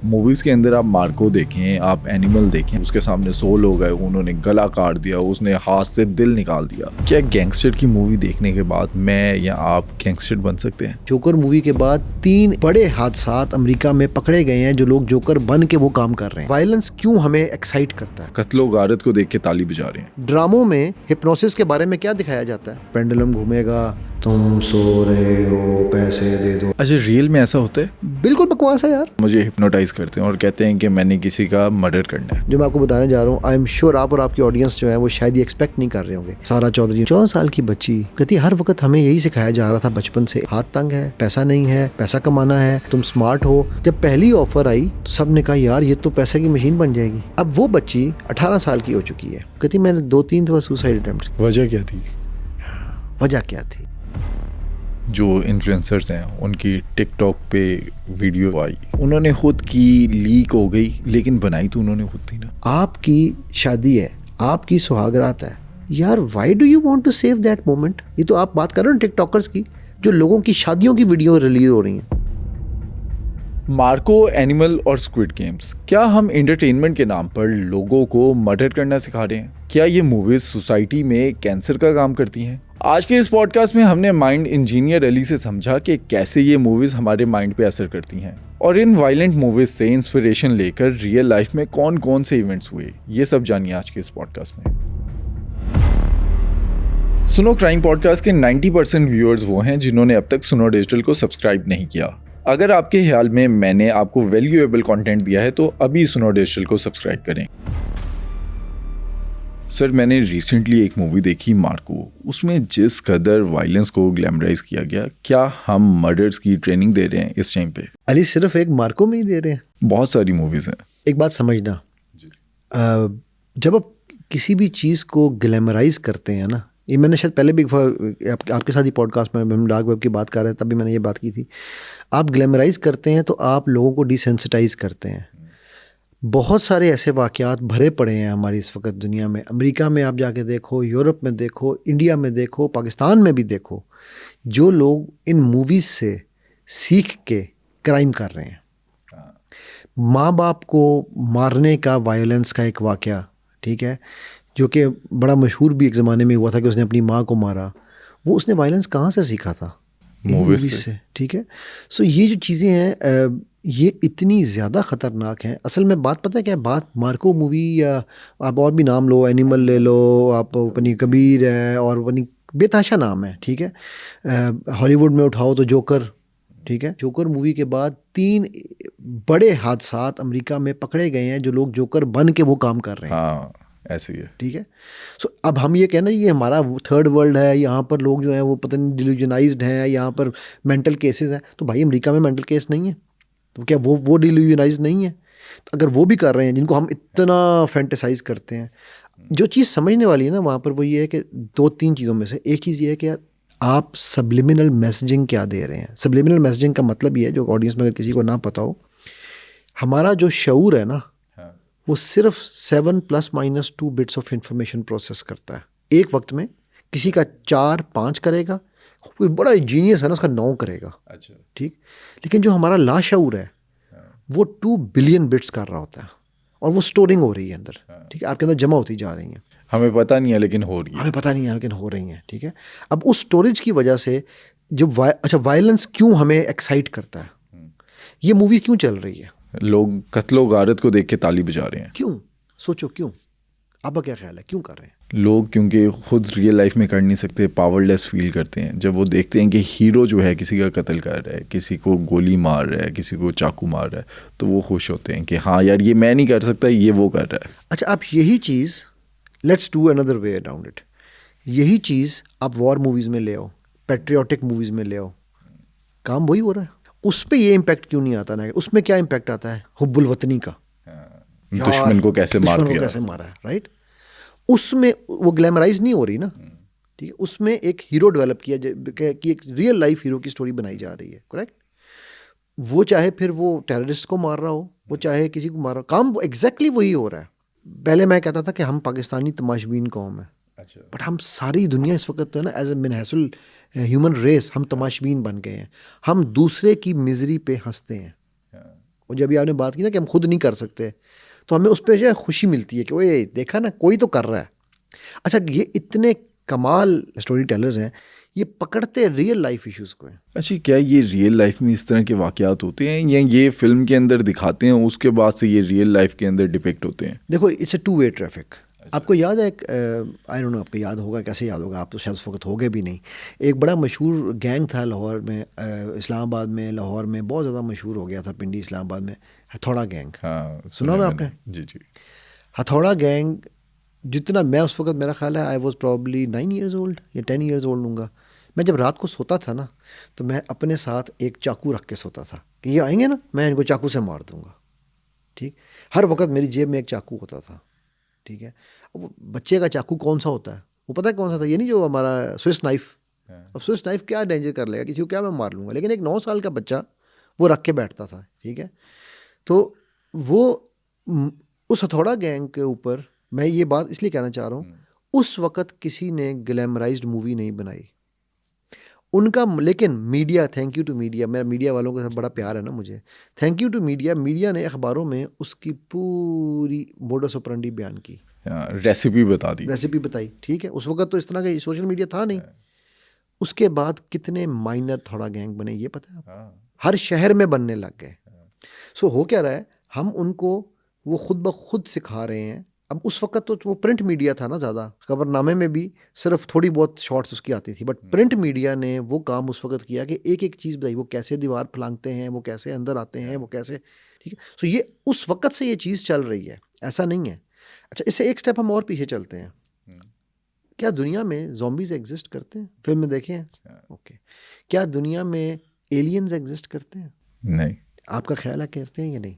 Movies के अंदर आप मार्को देखें, आप एनिमल देखें, उसके सामने 100 लोग आए, उन्होंने गला काट दिया, उसने हाथ से दिल निकाल दिया। क्या गैंगस्टर की मूवी देखने के बाद मैं या आप गैंगस्टर बन सकते हैं? जोकर मूवी के बाद 3 बड़े हादसात अमेरिका में पकड़े गए हैं जो लोग जोकर बन के वो काम कर रहे हैं। वायलेंस क्यों हमें एक्साइट करता है? कत्लो गारत को देख के ताली बजा रहे हैं। ड्रामों में हिप्नोसिस के बारे में क्या दिखाया जाता है? पेंडुलम घूमेगा, तुम सो रहे हो, पैसे दे दो। अच्छा, रियल में ऐसा होता है? बिल्कुल बकवास है यार। मुझे हिप्नोटाइज करते हैं और कहते हैं कि मैंने किसी का मर्डर करना है। जो मैं आपको बताने जा रहा हूँ, आई एम श्योर आप और आपकी ऑडियंस जो है वो शायद ये एक्सपेक्ट नहीं कर रहे होंगे। सारा चौधरी 14 साल की बच्ची कहती हर वक्त हमें यही सिखाया जा रहा था बचपन से, हाथ तंग है, पैसा नहीं है, पैसा कमाना है, तुम स्मार्ट हो। जब पहली ऑफर आई तो सब ने कहा यार ये तो पैसे की मशीन बन जाएगी। अब वो बच्ची 18 साल की हो चुकी है, कहती मैंने 2-3 दफा सुसाइड अटेम्प्ट। वजह क्या थी? वजह क्या थी? जो इन्फ्लुएंसर्स हैं उनकी टिकटॉक पे वीडियो आई, उन्होंने खुद की, लीक हो गई, लेकिन बनाई तो उन्होंने खुद थी ना। आपकी शादी है, आपकी सुहागरात है यार, why do you want to save that moment? ये तो आप बात कर रहे हो टिकटॉकर्स की, जो लोगों की शादियों की वीडियो रिलीज हो रही हैं। मार्को, एनिमल और स्क्विड गेम्स, क्या हम एंटरटेनमेंट के नाम पर लोगों को मर्डर करना सिखा रहे हैं? क्या ये मूवीज सोसाइटी में कैंसर का काम करती हैं? आज के इस पॉडकास्ट में हमने माइंड इंजीनियर अली से समझा कि कैसे ये मूवीज हमारे माइंड पे असर करती हैं और इन वायलेंट मूवीज से इंस्पिरेशन लेकर रियल लाइफ में कौन कौन से इवेंट्स हुए, ये सब जानिए आज के इस पॉडकास्ट में। सुनो क्राइम पॉडकास्ट के 90% व्यूअर्स वो हैं जिन्होंने अब तक सुनो डिजिटल को सब्सक्राइब नहीं किया। अगर आपके ख्याल में मैंने आपको वैल्यूएबल कंटेंट दिया है तो अभी सुनो डिजिटल को सब्सक्राइब करें। सर, मैंने रिसेंटली एक मूवी देखी मार्को, उसमें जिस कदर वायलेंस को ग्लैमराइज किया गया, क्या हम मर्डर्स की ट्रेनिंग दे रहे हैं इस टाइम पे? अली सिर्फ एक मार्को में ही दे रहे हैं, बहुत सारी मूवीज हैं। एक बात समझना, जब आप किसी भी चीज़ को ग्लैमराइज करते हैं ना, ये मैंने शायद पहले भी आपके साथ ही पॉडकास्ट में हम डार्क वेब की बात कर रहे थे, तभी मैंने ये बात की थी। आप ग्लैमराइज करते हैं तो आप लोगों को डिसेंसिटाइज करते हैं। बहुत सारे ऐसे वाक़यात भरे पड़े हैं हमारी इस वक्त दुनिया में। अमेरिका में आप जाके देखो, यूरोप में देखो, इंडिया में देखो, पाकिस्तान में भी देखो, जो लोग इन मूवीज़ से सीख के क्राइम कर रहे हैं। माँ बाप को मारने का, वायलेंस का एक वाक़या, ठीक है, जो कि बड़ा मशहूर भी एक ज़माने में हुआ था कि उसने अपनी माँ को मारा। वो उसने वायलेंस कहाँ से सीखा था? मूवीज़ से, ठीक है। सो ये जो चीज़ें हैं ये इतनी ज़्यादा ख़तरनाक हैं। असल में बात पता है क्या है? बात मार्को मूवी, या आप और भी नाम लो, एनिमल ले लो, आप अपनी कबीर है, और अपनी बेतहाशा नाम है, ठीक है। हॉलीवुड में उठाओ तो जोकर, ठीक है। जोकर मूवी के बाद 3 बड़े हादसात अमेरिका में पकड़े गए हैं जो लोग जोकर बन के वो काम कर रहे हैं। हाँ, ऐसी है, ठीक है। सो अब हम ये कहना ये हमारा थर्ड वर्ल्ड है, यहाँ पर लोग जो हैं वो पता नहीं डिल्यूजनाइज्ड हैं, यहाँ पर मेंटल केसेस हैं। तो भाई अमेरिका में मेंटल केस नहीं है तो क्या वो डिल्यूजनाइज्ड नहीं है? तो अगर वो भी कर रहे हैं जिनको हम इतना फैंटेसाइज करते हैं, जो चीज़ समझने वाली है ना वहाँ पर वो ये है कि 2-3 चीज़ों में से एक चीज़ ये है कि यार आप सबलिमिनल मैसेजिंग क्या दे रहे हैं। सबलिमिनल मैसेजिंग का मतलब ये है, जो ऑडियंस में अगर किसी को ना पता हो, हमारा जो शऊर है ना, वो सिर्फ 7 ± 2 बिट्स ऑफ इंफॉर्मेशन प्रोसेस करता है एक वक्त में। किसी का 4-5 करेगा, कोई बड़ा जीनियस है ना उसका 9 करेगा। अच्छा, ठीक। लेकिन जो हमारा लाशऊर है वो 2 बिलियन बिट्स कर रहा होता है और वो स्टोरिंग हो रही है अंदर, ठीक है, आपके अंदर जमा होती जा रही हैं। हमें पता नहीं है लेकिन हो रही है, हमें पता नहीं है लेकिन हो रही हैं, ठीक है। अब उस स्टोरेज की वजह से जो अच्छा वायलेंस क्यों हमें एक्साइट करता है, ये मूवी क्यों चल रही है? लोग कत्लो गारत को देख के ताली बजा रहे हैं। क्यों? सोचो क्यों? आपका क्या ख्याल है क्यों कर रहे हैं लोग? क्योंकि खुद रियल लाइफ में कर नहीं सकते, पावरलेस फील करते हैं। जब वो देखते हैं कि हीरो जो है किसी का कत्ल कर रहा है, किसी को गोली मार रहा है, किसी को चाकू मार रहा है, तो वो खुश होते हैं कि हाँ यार ये मैं नहीं कर सकता, ये वो कर रहा है। अच्छा, आप यही चीज़, let's do another way around it, यही चीज़ आप वॉर मूवीज़ में ले आओ, पेट्रियाटिक मूवीज़ में ले आओ, काम वही हो रहा है। उस पर ये इम्पैक्ट क्यों नहीं आता ना? उसमें क्या इम्पैक्ट आता है? हुब्बुल वतनी का, दुश्मन को कैसे मार दिया, कैसे मारा है, राइट। उसमें वो ग्लैमराइज नहीं हो रही ना, ठीक है। उसमें एक हीरो डेवलप किया कि एक रियल लाइफ हीरो की स्टोरी बनाई जा रही है, करेक्ट। वो चाहे फिर वो टेररिस्ट को मार रहा हो, वो चाहे किसी को मार रहा हो, काम एग्जैक्टली वही हो रहा है। पहले मैं कहता था कि हम पाकिस्तानी तमाशबीन कौम है, अच्छा, बट हम सारी दुनिया इस वक्त है ना एज ए मिनहसुल ह्यूमन रेस हम तमाशबीन बन गए हैं। हम दूसरे की मिजरी पे हंसते हैं, और जब भी आपने बात की ना कि हम खुद नहीं कर सकते, तो हमें उस पर जो है खुशी मिलती है कि ओए देखा ना, कोई तो कर रहा है। अच्छा, ये इतने कमाल स्टोरी टेलर्स हैं, ये पकड़ते रियल लाइफ इश्यूज को हैं। अच्छा, क्या ये रियल लाइफ में इस तरह के वाकयात होते हैं या ये फिल्म के अंदर दिखाते हैं उसके बाद से ये रियल लाइफ के अंदर डिपिक्ट होते हैं? देखो, it's a two way traffic. आपको याद है एक, आई डोंट नो आपको याद होगा, कैसे याद होगा, आप तो शायद उस वक्त होगे भी नहीं। एक बड़ा मशहूर गैंग था लाहौर में, इस्लामाबाद में, लाहौर में बहुत ज़्यादा मशहूर हो गया था, पिंडी इस्लामाबाद में, हथौड़ा गैंग। हाँ, सुना हुआ आपने? जी जी। हथौड़ा गैंग, जितना मैं उस वक्त, मेरा ख्याल है I was probably 9 years old या 10 years old हूँगा। मैं जब रात को सोता था ना, तो मैं अपने साथ एक चाकू रख के सोता था कि ये आएंगे ना, मैं इनको चाकू से मार दूंगा। ठीक, हर वक्त मेरी जेब में एक चाकू होता था। ठीक है, अब वो बच्चे का चाकू कौन सा होता है, वो पता है कौन सा था? ये नहीं जो हमारा स्विस नाइफ। अब स्विस नाइफ क्या डेंजर कर लेगा किसी को, क्या मैं मार लूँगा, लेकिन एक 9 साल का बच्चा वो रख के बैठता था। ठीक है, तो वो उस हथौड़ा गैंग के ऊपर मैं ये बात इसलिए कहना चाह रहा हूँ, उस वक़्त किसी ने ग्लैमराइज्ड मूवी नहीं बनाई उनका, लेकिन media, thank you to media, मेरा मीडिया वालों के साथ बड़ा प्यार है ना मुझे, thank you to media, media ने अखबारों में उसकी पूरी मोडस ऑपरेंडी बयान की, रेसिपी बता दी, रेसिपी बताई। ठीक है, उस वक्त तो इस तरह का सोशल मीडिया था नहीं। उसके बाद कितने माइनर थोड़ा गैंग बने, ये पता है आपको? हर शहर में बनने लग गए। सो हो क्या रहा है, हम उनको वो खुद ब खुद सिखा रहे हैं। अब उस वक्त तो वो प्रिंट मीडिया था ना ज़्यादा, खबरनामे में भी सिर्फ थोड़ी बहुत शॉर्ट्स उसकी आती थी, बट प्रिंट मीडिया ने वो काम उस वक्त किया कि एक एक चीज़ बताई, वो कैसे दीवार फलांगते हैं, वो कैसे अंदर आते हैं, वो कैसे। ठीक है, सो ये उस वक्त से ये चीज़ चल रही है, ऐसा नहीं है। अच्छा, इससे एक स्टेप हम और पीछे चलते हैं। क्या दुनिया में ज़ॉम्बीज़ एग्जिस्ट करते हैं? फिल्म में देखे हैं? ओके। क्या दुनिया में एलियंस एग्जिस्ट करते हैं? नहीं। आपका ख्याल है करते हैं या नहीं?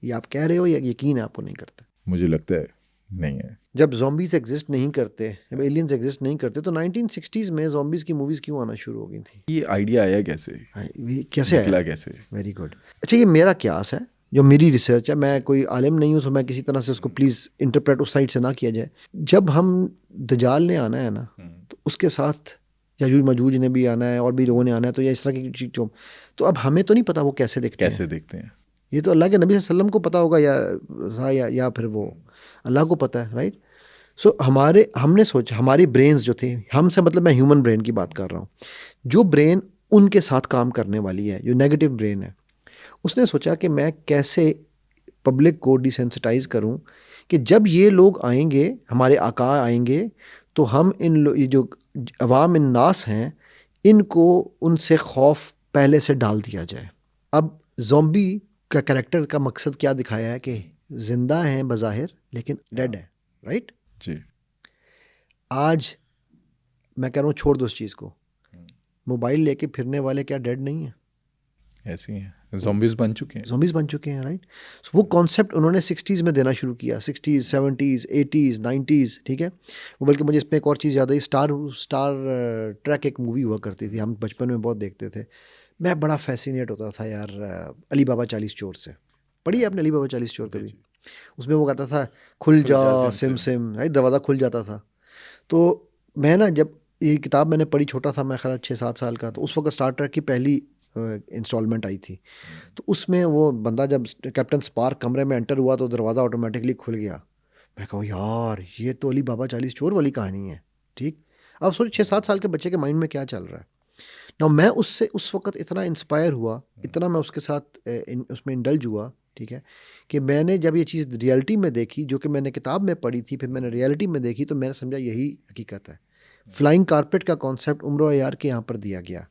ये आप कह रहे हो या यकीन है आपको नहीं करते? मुझे लगता है नहीं है। जब ज़ॉम्बीज़ एग्जिस्ट नहीं करते, जब एलियंस एग्जिस्ट नहीं करते, तो 1960s में ज़ॉम्बीज़ की मूवीज़ क्यों आना शुरू हो गई थी? ये आइडिया आया कैसे? कैसे आया? निकला कैसे? Very good. अच्छा, ये मेरा क्यास है, जो मेरी रिसर्च है, मैं कोई आलिम नहीं हूँ, तो मैं किसी तरह से उसको प्लीज़ इंटरप्रेट उस साइड से ना किया जाए। जब हम दजाल ने आना है ना, तो उसके साथ याजूज माजूज ने भी आना है और भी लोगों ने आना है, तो या इस तरह की चीज़, तो अब हमें तो नहीं पता वो कैसे दिखते हैं। कैसे देखते हैं? ये तो अल्लाह के नबी सल्लल्लाहु अलैहि वसल्लम को पता होगा, या फिर वो अल्लाह को पता है, राइट? सो हमने सोचा, हमारे ब्रेन्स जो थे, हमसे मतलब मैं ह्यूमन ब्रेन की बात कर रहा हूँ, जो ब्रेन उनके साथ काम करने वाली है, जो नेगेटिव ब्रेन है, उसने सोचा कि मैं कैसे पब्लिक को डिसेंसिटाइज करूं कि जब ये लोग आएंगे, हमारे आका आएंगे, तो हम ये जो अवाम नास हैं, इनको उनसे खौफ पहले से डाल दिया जाए। अब ज़ॉम्बी का कैरेक्टर का मकसद क्या दिखाया है कि जिंदा हैं बज़ाहिर लेकिन डेड है, राइट जी। आज मैं कह रहा हूँ छोड़ दो उस चीज़ को, मोबाइल लेके फिरने वाले क्या डेड नहीं है? ऐसे ही हैं, ज़ॉम्बीज़ बन चुके हैं। ज़ॉम्बीज़ बन चुके हैं, राइट। सो वो कॉन्सेप्ट उन्होंने 60s में देना शुरू किया, 60s 70s 80s 90s। ठीक है, वो बल्कि मुझे इसमें एक और चीज़ याद आई, स्टार ट्रैक एक मूवी हुआ करती थी, हम बचपन में बहुत देखते थे। मैं बड़ा फैसिनेट होता था यार, अली बाबा 40 चोर से। पढ़ी है आपने अली बाबा 40 चोर कभी? उसमें वो कहता था खुल जा सिम सिम, राइट, दरवाज़ा खुल जाता था। तो मैं ना, जब ये किताब मैंने पढ़ी, छोटा था मैं, ख्याल 6-7 साल का, तो उस वक्त स्टार ट्रैक की पहली इंस्टॉलमेंट आई थी। तो उसमें वो बंदा जब कैप्टन स्पार्क कमरे में एंटर हुआ तो दरवाज़ा ऑटोमेटिकली खुल गया। मैं कहूँ यार, ये तो अली बाबा 40 चोर वाली कहानी है। ठीक, अब सोच 6-7 साल के बच्चे के माइंड में क्या चल रहा है ना। मैं उससे उस वक्त इतना इंस्पायर हुआ, इतना मैं उसके साथ उसमें इंडल्ज हुआ, ठीक है, कि मैंने जब ये चीज़ रियलिटी में देखी, जो कि मैंने किताब में पढ़ी थी, फिर मैंने रियलिटी में देखी, तो मैंने समझा यही हकीकत है। फ्लाइंग कारपेट का कॉन्सेप्ट उम्र यार के यहाँ पर दिया गया।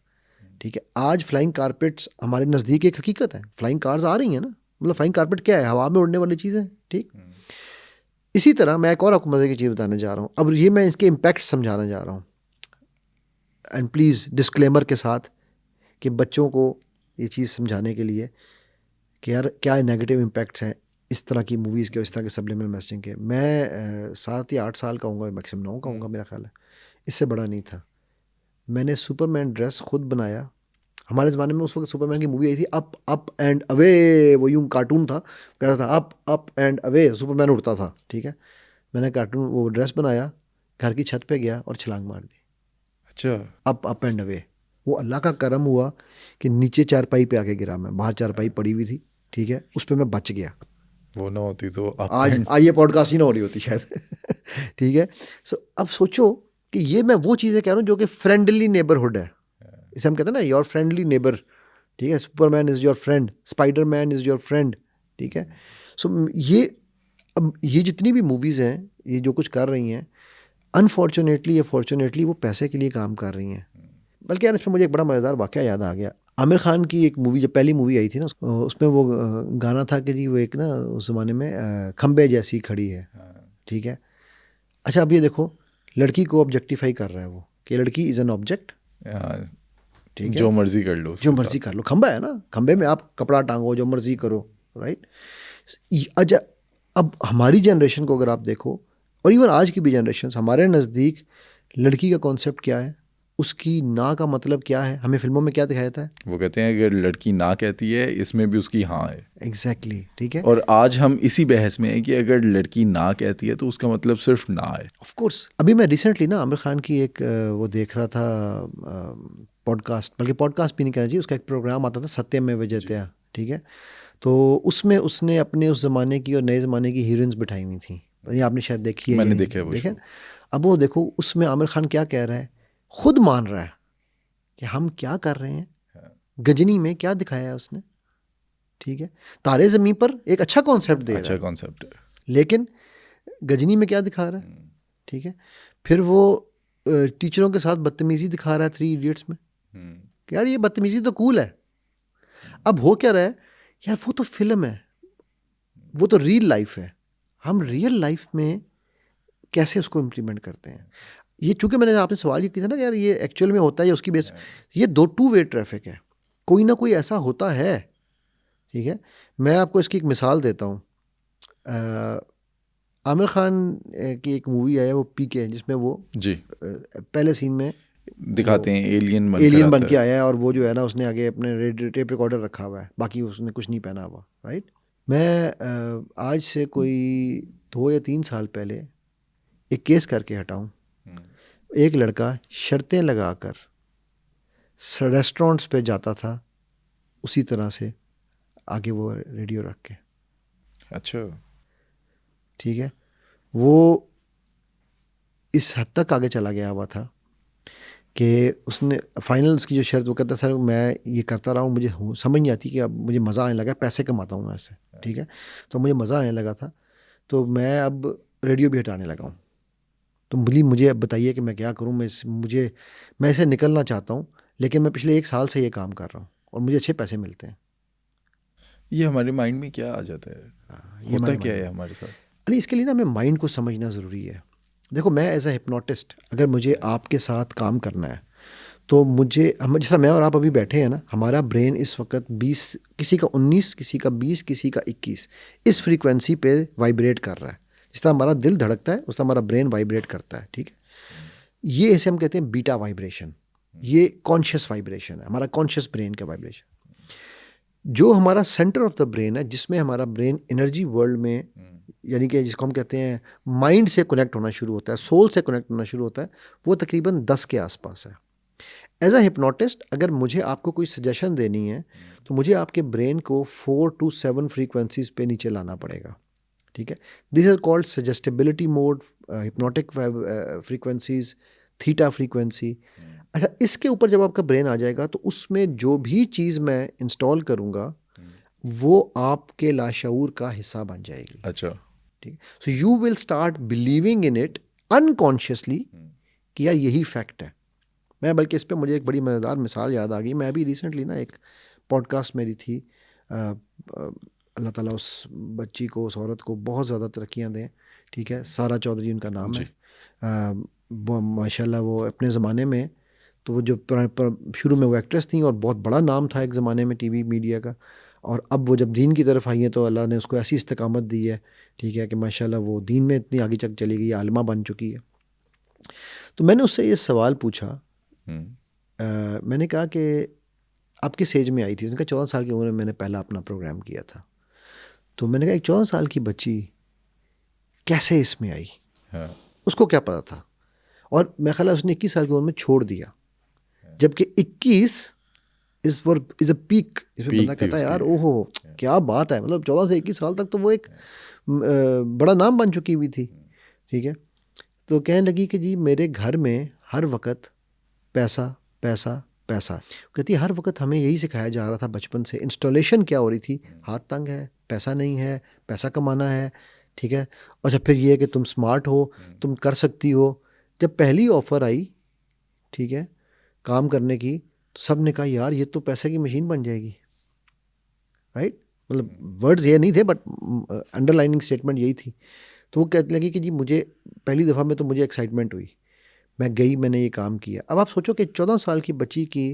ठीक है, आज फ्लाइंग कारपेट्स हमारे नज़दीक एक हकीकत है, फ्लाइंग कार्स आ रही हैं ना, मतलब फ्लाइंग कारपेट क्या है? हवा में उड़ने वाली चीज़ है। ठीक, इसी तरह मैं एक और आपको मज़े की चीज़ बताने जा रहा हूँ। अब ये मैं इसके इम्पैक्ट समझाने जा रहा हूँ, एंड प्लीज़ डिस्क्लेमर के साथ कि बच्चों को ये चीज़ समझाने के लिए कि यार क्या नेगेटिव इम्पैक्ट्स हैं इस तरह की मूवीज़ के और इस तरह के सब्लिमिनल मैसेजिंग के। मैं 7 या 8 साल का हूँगा, मैक्सिमम 9 का हूँगा मेरा ख्याल है, इससे बड़ा नहीं था। मैंने सुपरमैन ड्रेस खुद बनाया। हमारे ज़माने में उस वक्त सुपरमैन की मूवी आई थी अप एंड अवे, वो यूं कार्टून था, कहता था अप एंड अवे, सुपरमैन उड़ता था। ठीक है, मैंने कार्टून वो ड्रेस बनाया, घर की छत पे गया और छलांग मार दी। अच्छा। Up and away. वो अल्लाह का करम हुआ कि नीचे चारपाई पे आके गिरा मैं, बाहर चारपाई पड़ी हुई थी, ठीक है, उस पर मैं बच गया। वो ना होती तो आज ये पॉडकास्ट ही ना हो रही होती शायद। ठीक है, सो अब सोचो कि ये मैं वो चीज़ें कह रहा हूँ जो कि फ्रेंडली नेबरहुड है। इसे हम कहते हैं ना, योर फ्रेंडली नेबर। ठीक है, Superman is your friend, Spiderman is your friend. ठीक है, सो ये अब ये जितनी भी मूवीज़ हैं, ये जो कुछ कर रही हैं, अनफॉर्चुनेटली या फॉर्चुनेटली वो पैसे के लिए काम कर रही हैं। बल्कि यार इसमें मुझे एक बड़ा मज़ेदार वाक़या याद आ गया। आमिर खान की एक मूवी, जब पहली मूवी आई थी ना, उसमें वो गाना था कि जी वो एक ना उस ज़माने में खंबे जैसी खड़ी है। ठीक है, अच्छा अब ये देखो, लड़की को ऑब्जेक्टिफाई कर रहा है वो, कि लड़की इज़ एन ऑब्जेक्ट। ठीक है, जो मर्जी कर लो, जो मर्जी कर लो, खंबा है ना, खंबे में आप कपड़ा टांगो, जो मर्जी करो, राइट। अच्छा अब हमारी जनरेशन को अगर आप देखो, और इवन आज की भी जनरेशन, हमारे नज़दीक लड़की का कॉन्सेप्ट क्या है, उसकी ना का मतलब क्या है, हमें फिल्मों में क्या दिखाया जाता है? वो कहते हैं अगर लड़की ना कहती है इसमें भी उसकी हाँ है। एग्जैक्टली, ठीक है। और आज हम इसी बहस में हैं कि अगर लड़की ना कहती है तो उसका मतलब सिर्फ ना है। ऑफ कोर्स, अभी मैं रिसेंटली ना आमिर खान की एक वो देख रहा था पॉडकास्ट, बल्कि पॉडकास्ट भी नहीं कहना चाहिए, उसका एक प्रोग्राम आता था, सत्यमेव जयते। ठीक है, तो उसमें उसने अपने उस ज़माने की और नए ज़माने की हीरोइंस बिठाई हुई थी। ये आपने शायद देखी है, मैंने देखा है वो देखे? शो। अब वो देखो, उसमें आमिर खान क्या कह रहा है, खुद मान रहा है कि हम क्या कर रहे हैं। गजनी में क्या दिखाया है उसने? ठीक है, तारे ज़मीं पर एक अच्छा कॉन्सेप्ट दे रहा अच्छा है, कॉन्सेप्ट है, लेकिन गजनी में क्या दिखा रहा है? ठीक है, फिर वो टीचरों के साथ बदतमीजी दिखा रहा है 3 इडियट्स में, कि यार ये बदतमीजी तो कूल है। अब हो क्या रहा है यार, वो तो फिल्म है, वो तो रियल लाइफ है, हम रियल लाइफ में कैसे उसको इम्प्लीमेंट करते हैं? ये चूंकि मैंने आपने सवाल ये किया था ना यार, ये एक्चुअल में होता है या उसकी बेस, ये 2 टू वे ट्रैफिक है, कोई ना कोई ऐसा होता है। ठीक है, मैं आपको इसकी एक मिसाल देता हूँ। आमिर खान की एक मूवी है वो पीके, जिसमें वो जी पहले सीन में दिखाते हैं एलियन एलियन बन आता के है। आया है, और वो जो है ना, उसने आगे अपने टेप रिकॉर्डर रखा हुआ है, बाकी उसने कुछ नहीं पहना हुआ, राइट। मैं आज से कोई 2 या 3 साल पहले एक केस करके हटा हूँ। एक लड़का शर्तें लगाकर रेस्टोरेंट्स पे जाता था, उसी तरह से आगे वो रेडियो रख के। अच्छा, ठीक है, वो इस हद तक आगे चला गया हुआ था कि उसने फाइनल उसकी जो शर्त, वो कहता सर मैं ये करता रहा हूँ, मुझे समझ नहीं आती कि अब मुझे मज़ा आने लगा, पैसे कमाता हूँ मैं ऐसे। ठीक है, तो मुझे मज़ा आने लगा था, तो मैं अब रेडियो भी हटाने लगा हूँ, तो मुझे अब बताइए कि मैं क्या करूँ। मैं इसे निकलना चाहता हूँ, लेकिन मैं पिछले 1 साल से ये काम कर रहा हूँ और मुझे अच्छे पैसे मिलते हैं। ये हमारे माइंड में क्या आ जाता है? ये होता हमारे क्या mind है में। हमारे साथ? अरे इसके लिए ना हमें माइंड को समझना ज़रूरी है। देखो, मैं एज अ हिप्नोटिस्ट, अगर मुझे आपके साथ काम करना है, तो हम जिस तरह मैं और आप अभी बैठे हैं ना, हमारा ब्रेन इस वक्त 20, किसी का 19, किसी का 20, किसी का 21 इस फ्रीक्वेंसी पे वाइब्रेट कर रहा है। जिस तरह हमारा दिल धड़कता है, उस तरह हमारा ब्रेन वाइब्रेट करता है। ठीक है, ये इसे हम कहते हैं बीटा वाइब्रेशन। ये कॉन्शियस वाइब्रेशन है, हमारा कॉन्शियस ब्रेन का वाइब्रेशन। जो हमारा सेंटर ऑफ द ब्रेन है, जिसमें हमारा ब्रेन एनर्जी वर्ल्ड में, यानी कि जिसको हम कहते हैं माइंड से कनेक्ट होना शुरू होता है, सोल से कनेक्ट होना शुरू होता है, वो तकरीबन 10 के आसपास है। एज अ हिप्नोटिस्ट, अगर मुझे आपको कोई सजेशन देनी है, तो मुझे आपके ब्रेन को 4 to 7 फ्रीक्वेंसीज पे नीचे लाना पड़ेगा। ठीक है, this is called suggestibility mode, hypnotic frequencies, theta frequency. अच्छा, इसके ऊपर जब आपका ब्रेन आ जाएगा, तो उसमें जो भी चीज़ मैं इंस्टॉल करूँगा, वो आपके लाशऊर का हिस्सा बन जाएगी। अच्छा, ठीक है, so you will start believing in it unconsciously कि यार यही फैक्ट है। मैं बल्कि इस पे मुझे एक बड़ी मज़ेदार मिसाल याद आ गई। मैं अभी रिसेंटली ना एक पॉडकास्ट मेरी थी, अल्लाह ताला उस बच्ची को, उस औरत को बहुत ज़्यादा तरक्कियाँ दें। ठीक है, सारा चौधरी उनका नाम है। वो माशाल्लाह वो अपने ज़माने में, तो वो जो शुरू में वो एक्ट्रेस थी और बहुत बड़ा नाम था एक ज़माने में टीवी मीडिया का, और अब वो जब दीन की तरफ आई है तो अल्लाह ने उसको ऐसी इस्तकामत दी है, ठीक है, कि माशाल्लाह वो दीन में इतनी आगे तक चली गई, आलिमा बन चुकी है। तो मैंने उससे ये सवाल पूछा, मैंने कहा कि आप किस एज में आई थी? उसने कहा 14 साल की उम्र में मैंने पहला अपना प्रोग्राम किया था। तो मैंने कहा एक 14 साल की बच्ची कैसे इसमें आई? हाँ, उसको क्या पता था? और मेरा ख्याल है उसने 21 साल की उम्र में छोड़ दिया, जबकि 21 इज अ पीक। इसमें Peak बंदा थी कहता है यार उसकी। ओहो क्या बात है, मतलब 14 से 21 साल तक तो वो एक बड़ा नाम बन चुकी हुई थी, ठीक है। तो कहने लगी कि जी मेरे घर में हर वक्त पैसा पैसा पैसा। कहती है हर वक्त हमें यही सिखाया जा रहा था बचपन से, इंस्टॉलेशन क्या हो रही थी, हाथ तंग है, पैसा नहीं है, पैसा कमाना है, ठीक है। और जब फिर ये है कि तुम स्मार्ट हो, तुम कर सकती हो। जब पहली ऑफ़र आई, ठीक है, काम करने की, तो सब ने कहा यार ये तो पैसे की मशीन बन जाएगी, राइट। मतलब वर्ड्स ये नहीं थे बट अंडरलाइनिंग स्टेटमेंट यही थी। तो वो कहने लगी कि जी मुझे पहली दफ़ा में तो मुझे एक्साइटमेंट हुई, मैं गई, मैंने ये काम किया। अब आप सोचो कि 14 साल की बच्ची की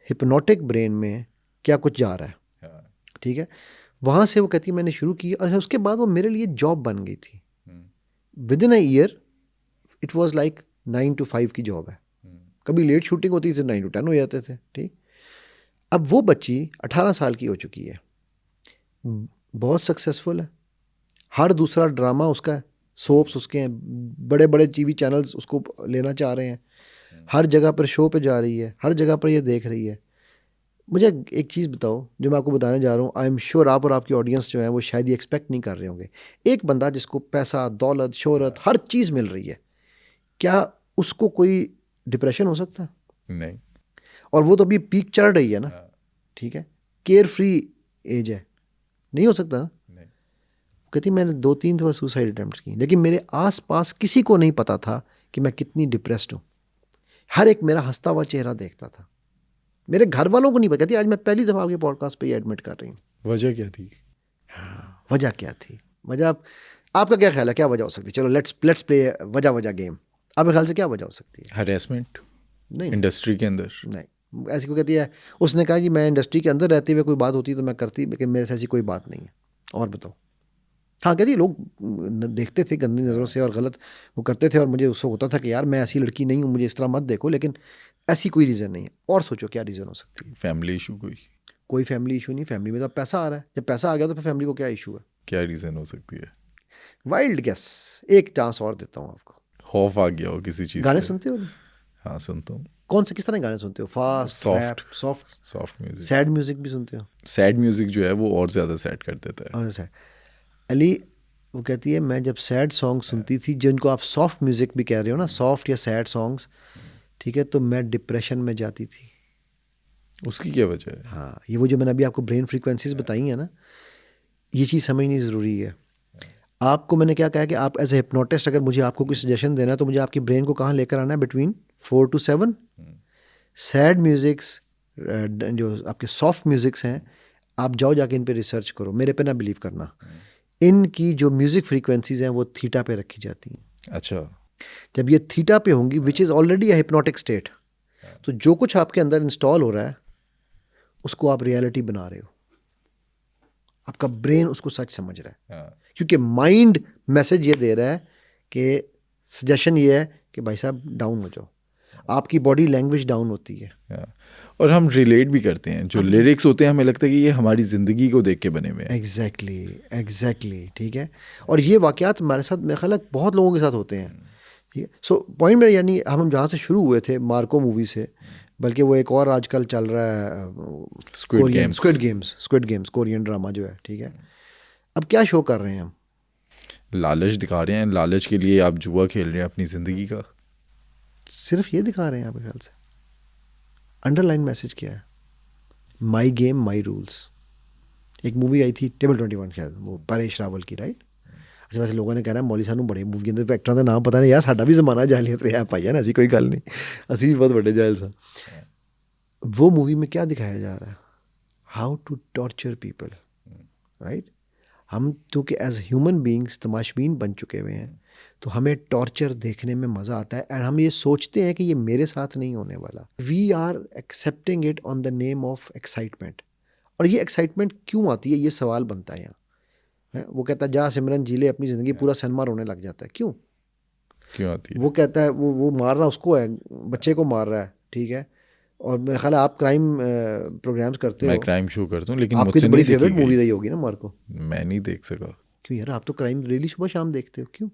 हिप्नोटिक ब्रेन में क्या कुछ जा रहा है, ठीक है। वहाँ से वो कहती है मैंने शुरू की और उसके बाद वो मेरे लिए जॉब बन गई थी। With in a year it was like 9 to 5 की जॉब है। कभी लेट शूटिंग होती थी 9 to 10 हो जाते थे, ठीक। अब वो बच्ची 18 साल की हो चुकी है, बहुत सक्सेसफुल है, हर दूसरा ड्रामा उसका है, सोप्स उसके हैं, बड़े बड़े टीवी चैनल्स उसको लेना चाह रहे हैं, हर जगह पर शो पे जा रही है, हर जगह पर ये देख रही है। मुझे एक चीज़ बताओ जो मैं आपको बताने जा रहा हूँ, आई एम श्योर आप और आपकी ऑडियंस जो है वो शायद ये एक्सपेक्ट नहीं कर रहे होंगे। एक बंदा जिसको पैसा दौलत शोहरत हर चीज़ मिल रही है, क्या उसको कोई डिप्रेशन हो सकता है? नहीं। और वो तो अभी पीक चढ़ रही है ना, ठीक है, केयर फ्री एज है, नहीं हो सकता ना। नहीं। कहती मैंने 2-3 दफ़ा सुसाइड अटैम्प्ट की, लेकिन मेरे आसपास किसी को नहीं पता था कि मैं कितनी डिप्रेस्ड हूँ। हर एक मेरा हंसता हुआ चेहरा देखता था, मेरे घर वालों को नहीं पता। कहती आज मैं पहली दफ़ा आपके पॉडकास्ट पे ये एडमिट कर रही हूँ। वजह क्या थी? वजह क्या थी? वजह आपका क्या ख्याल है क्या वजह हो सकती है? चलो लेट्स प्ले वजह वजह गेम। आपके ख्याल से क्या वजह हो सकती है? हरेसमेंट नहीं इंडस्ट्री के अंदर। नहीं, ऐसी कोई कहती है, उसने कहा कि मैं इंडस्ट्री के अंदर रहते हुए कोई बात होती तो मैं करती, लेकिन मेरे से ऐसी कोई बात नहीं है। और बताओ। हाँ कहती है लोग देखते थे गंदी नज़रों से और गलत वो करते थे, और मुझे उससे होता था कि यार मैं ऐसी लड़की नहीं हूँ, मुझे इस तरह मत देखो, लेकिन ऐसी कोई रीज़न नहीं है। और सोचो क्या रीज़न हो सकती है? फैमिली इशू कोई फैमिली इशू नहीं, फैमिली में तो पैसा आ रहा है, जब पैसा आ गया तो फिर फैमिली को क्या इशू है? क्या रीज़न हो सकती है? वाइल्ड गेस, एक चांस और देता हूँ आपको। खौफ आ गया हो किसी चीज़ गाने से? सुनते हो नहीं? हाँ सुनता हूँ। कौन से किस तरह के गाने सुनते हो? Fast rap, soft music. Sad music भी सुनते हो? सैड म्यूजिक जो है वो और ज़्यादा सैड कर देता है। और सैड अली वो कहती है मैं जब सैड सॉन्ग सुनती थी, जिनको आप सॉफ्ट म्यूजिक भी कह रहे हो ना, सॉफ्ट या सैड सॉन्ग्स, ठीक है, तो मैं डिप्रेशन में जाती थी। उसकी क्या वजह है? हाँ, ये वो जो मैंने अभी आपको ब्रेन फ्रीक्वेंसीज बताई हैं ना, ये चीज़ समझनी ज़रूरी है। आपको मैंने क्या कहा कि आप एज ए हिप्नोटिस्ट अगर मुझे आपको कोई सजेशन देना है तो मुझे आपकी ब्रेन को कहाँ लेकर आना है? Between 4 to 7। सैड म्यूजिक्स जो आपके सॉफ्ट म्यूजिक्स हैं, आप जाओ जाके इन पे रिसर्च करो, मेरे पे ना बिलीव करना। इनकी जो म्यूज़िक फ्रीक्वेंसीज हैं वो थीटा पे रखी जाती हैं। अच्छा। जब ये थीटा पे होंगी, which is already a hypnotic state, तो जो कुछ आपके अंदर इंस्टॉल हो रहा है उसको आप रियलिटी बना रहे हो। आपका ब्रेन उसको सच समझ रहा है, क्योंकि माइंड मैसेज ये दे रहा है कि सजेशन ये है कि भाई साहब डाउन हो जाओ, आपकी बॉडी लैंग्वेज डाउन होती है। और हम रिलेट भी करते हैं, जो लिरिक्स होते हैं हमें लगता है कि ये हमारी ज़िंदगी को देख के बने हुए हैं। एग्जैक्टली, ठीक है। और ये वाक़यात हमारे साथ मेरे ख्याल है बहुत लोगों के साथ होते हैं, ठीक है। सो पॉइंट मेरा यानी हम जहाँ से शुरू हुए थे मार्को मूवी से, बल्कि वो एक और आजकल चल रहा है स्क्विड गेम्स कोरियन ड्रामा जो है, ठीक है। अब क्या शो कर रहे हैं हम? लालच दिखा रहे हैं, लालच के लिए आप जुआ खेल रहे हैं अपनी ज़िंदगी का। सिर्फ ये दिखा रहे हैं आपके ख्याल से? अंडरलाइन मैसेज क्या है? My game my rules. एक मूवी आई थी टेबल 21 शायद, वो परेश रावल की, राइट। अच्छा वैसे लोगों ने कहना मौली सानू बड़े मूवी के अंदर एक्टरों का नाम पता नहीं यार, साडा भी जमाना जालियत रहा भाई है ना, ऐसी कोई गल नहीं, असी भी बहुत बड़े जाहिल सा। वो मूवी में क्या दिखाया जा रहा है? How to torture people, right. हम क्योंकि एज ह्यूमन बींग्स तमाशबीन बन चुके हुए हैं, तो हमें टॉर्चर देखने में मज़ा आता है, एंड हम ये सोचते हैं कि ये मेरे साथ नहीं होने वाला। We are accepting it on the name of excitement. और ये एक्साइटमेंट क्यों आती है, ये सवाल बनता है यहाँ। वो कहता है जा सिमरन जी ले अपनी ज़िंदगी, पूरा सिनेमा रोने लग जाता है। क्यों आती है? वो कहता है वो मार रहा उसको है, बच्चे को मार रहा है, ठीक है। और मेरा ख्याल है आप क्राइम प्रोग्राम्स करते हो, मैं क्राइम शो करता हूँ, लेकिन आपकी तो मुझसे बड़ी नहीं देखी फेवरेट मूवी गई। रही होगी ना मार्को? मैं नहीं देख सका। क्यों यार, आप तो क्राइम डेली सुबह शाम देखते हो, क्यों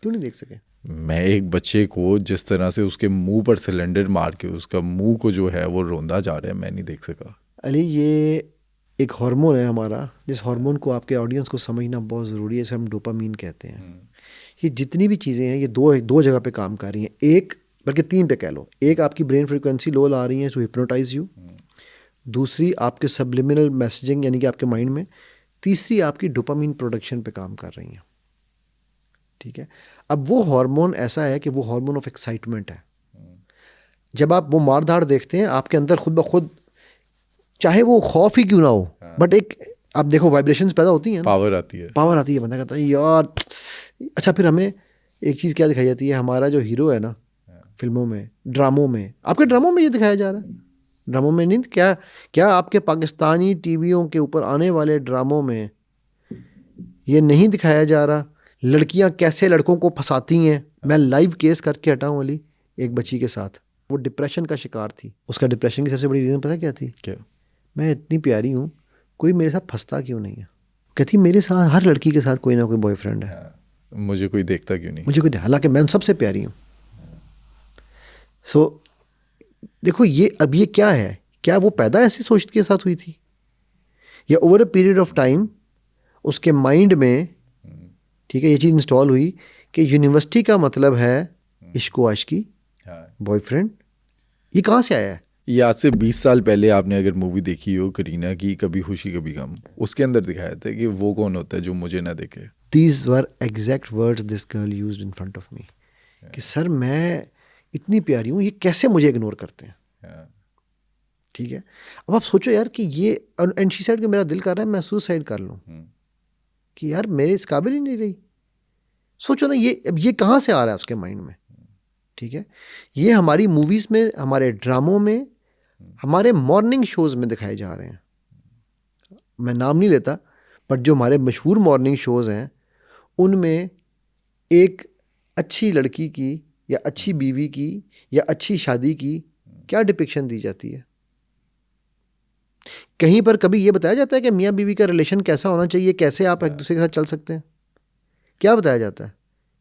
नहीं देख सके? मैं एक बच्चे को जिस तरह से उसके मुंह पर सिलेंडर मार के उसका मुंह को जो है वो रोंदा जा रहा है, मैं नहीं देख सका। अली ये एक हार्मोन है हमारा, जिस हार्मोन को आपके ऑडियंस को समझना बहुत ज़रूरी है, इसे हम डोपामीन कहते हैं। ये जितनी भी चीज़ें हैं ये दो दो जगह पे काम कर रही हैं, एक बल्कि तीन पे कह लो। एक आपकी ब्रेन फ्रीक्वेंसी लो ला रही है टू हिप्नोटाइज यू, दूसरी आपके सबलिमिनल मैसेजिंग यानी कि आपके माइंड में, तीसरी आपकी डोपामीन प्रोडक्शन पे काम कर रही हैं। ठीक है, अब वो हार्मोन ऐसा है कि वो हार्मोन ऑफ एक्साइटमेंट है। जब आप वो मार धाड़ देखते हैं आपके अंदर खुद ब खुद, चाहे वो खौफ ही क्यों ना हो, बट एक आप देखो वाइब्रेशंस पैदा होती हैं ना, पावर आती है। पावर आती है, बंदा कहता है यार। अच्छा, फिर हमें एक चीज़ क्या दिखाई जाती है, हमारा जो हीरो है ना फिल्मों में, ड्रामों में, आपके ड्रामों में ये दिखाया जा रहा है, ड्रामों में नहीं, क्या आपके पाकिस्तानी टीवियों के ऊपर आने वाले ड्रामों में ये नहीं दिखाया जा रहा लड़कियां कैसे लड़कों को फंसाती हैं। मैं लाइव केस करके हटा हूँ अली, एक बच्ची के साथ, वो डिप्रेशन का शिकार थी। उसका डिप्रेशन की सबसे बड़ी रीज़न पता क्या थी? क्या? मैं इतनी प्यारी हूँ, कोई मेरे साथ फंसता क्यों नहीं है। कहती मेरे साथ हर लड़की के साथ कोई ना कोई बॉयफ्रेंड है, मुझे कोई देखता क्यों नहीं, मुझे कोई, हालांकि मैं उन सबसे प्यारी हूँ। सो देखो ये अब ये क्या है, क्या वो पैदा ऐसी सोच के साथ हुई थी, या over a period of time उसके माइंड में, ठीक है, ये चीज़ इंस्टॉल हुई कि यूनिवर्सिटी का मतलब है इश्क व आशिकी, बॉयफ्रेंड। ये कहाँ से आया है? ये आज से 20 साल पहले आपने अगर मूवी देखी हो करीना की कभी खुशी कभी गम, उसके अंदर दिखाया था कि वो कौन होता है जो मुझे ना देखे। These were exact words this girl used in front of me, कि सर मैं इतनी प्यारी हूँ, ये कैसे मुझे इग्नोर करते हैं। ठीक है, अब आप सोचो यार कि ये, एंड शी सेड कि मेरा दिल कर रहा है मैं सुसाइड कर लूँ, कि यार मेरे इस काबिल ही नहीं रही। सोचो ना, ये कहाँ से आ रहा है उसके माइंड में। ठीक है, ये हमारी मूवीज़ में, हमारे ड्रामों में, हमारे मॉर्निंग शोज़ में दिखाए जा रहे हैं। मैं नाम नहीं लेता, बट जो हमारे मशहूर मॉर्निंग शोज़ हैं उनमें एक अच्छी लड़की की या अच्छी बीवी की या अच्छी शादी की क्या डिपिक्शन दी जाती है। कहीं पर कभी ये बताया जाता है कि मियाँ बीवी का रिलेशन कैसा होना चाहिए, कैसे आप एक दूसरे के साथ चल सकते हैं? क्या बताया जाता है?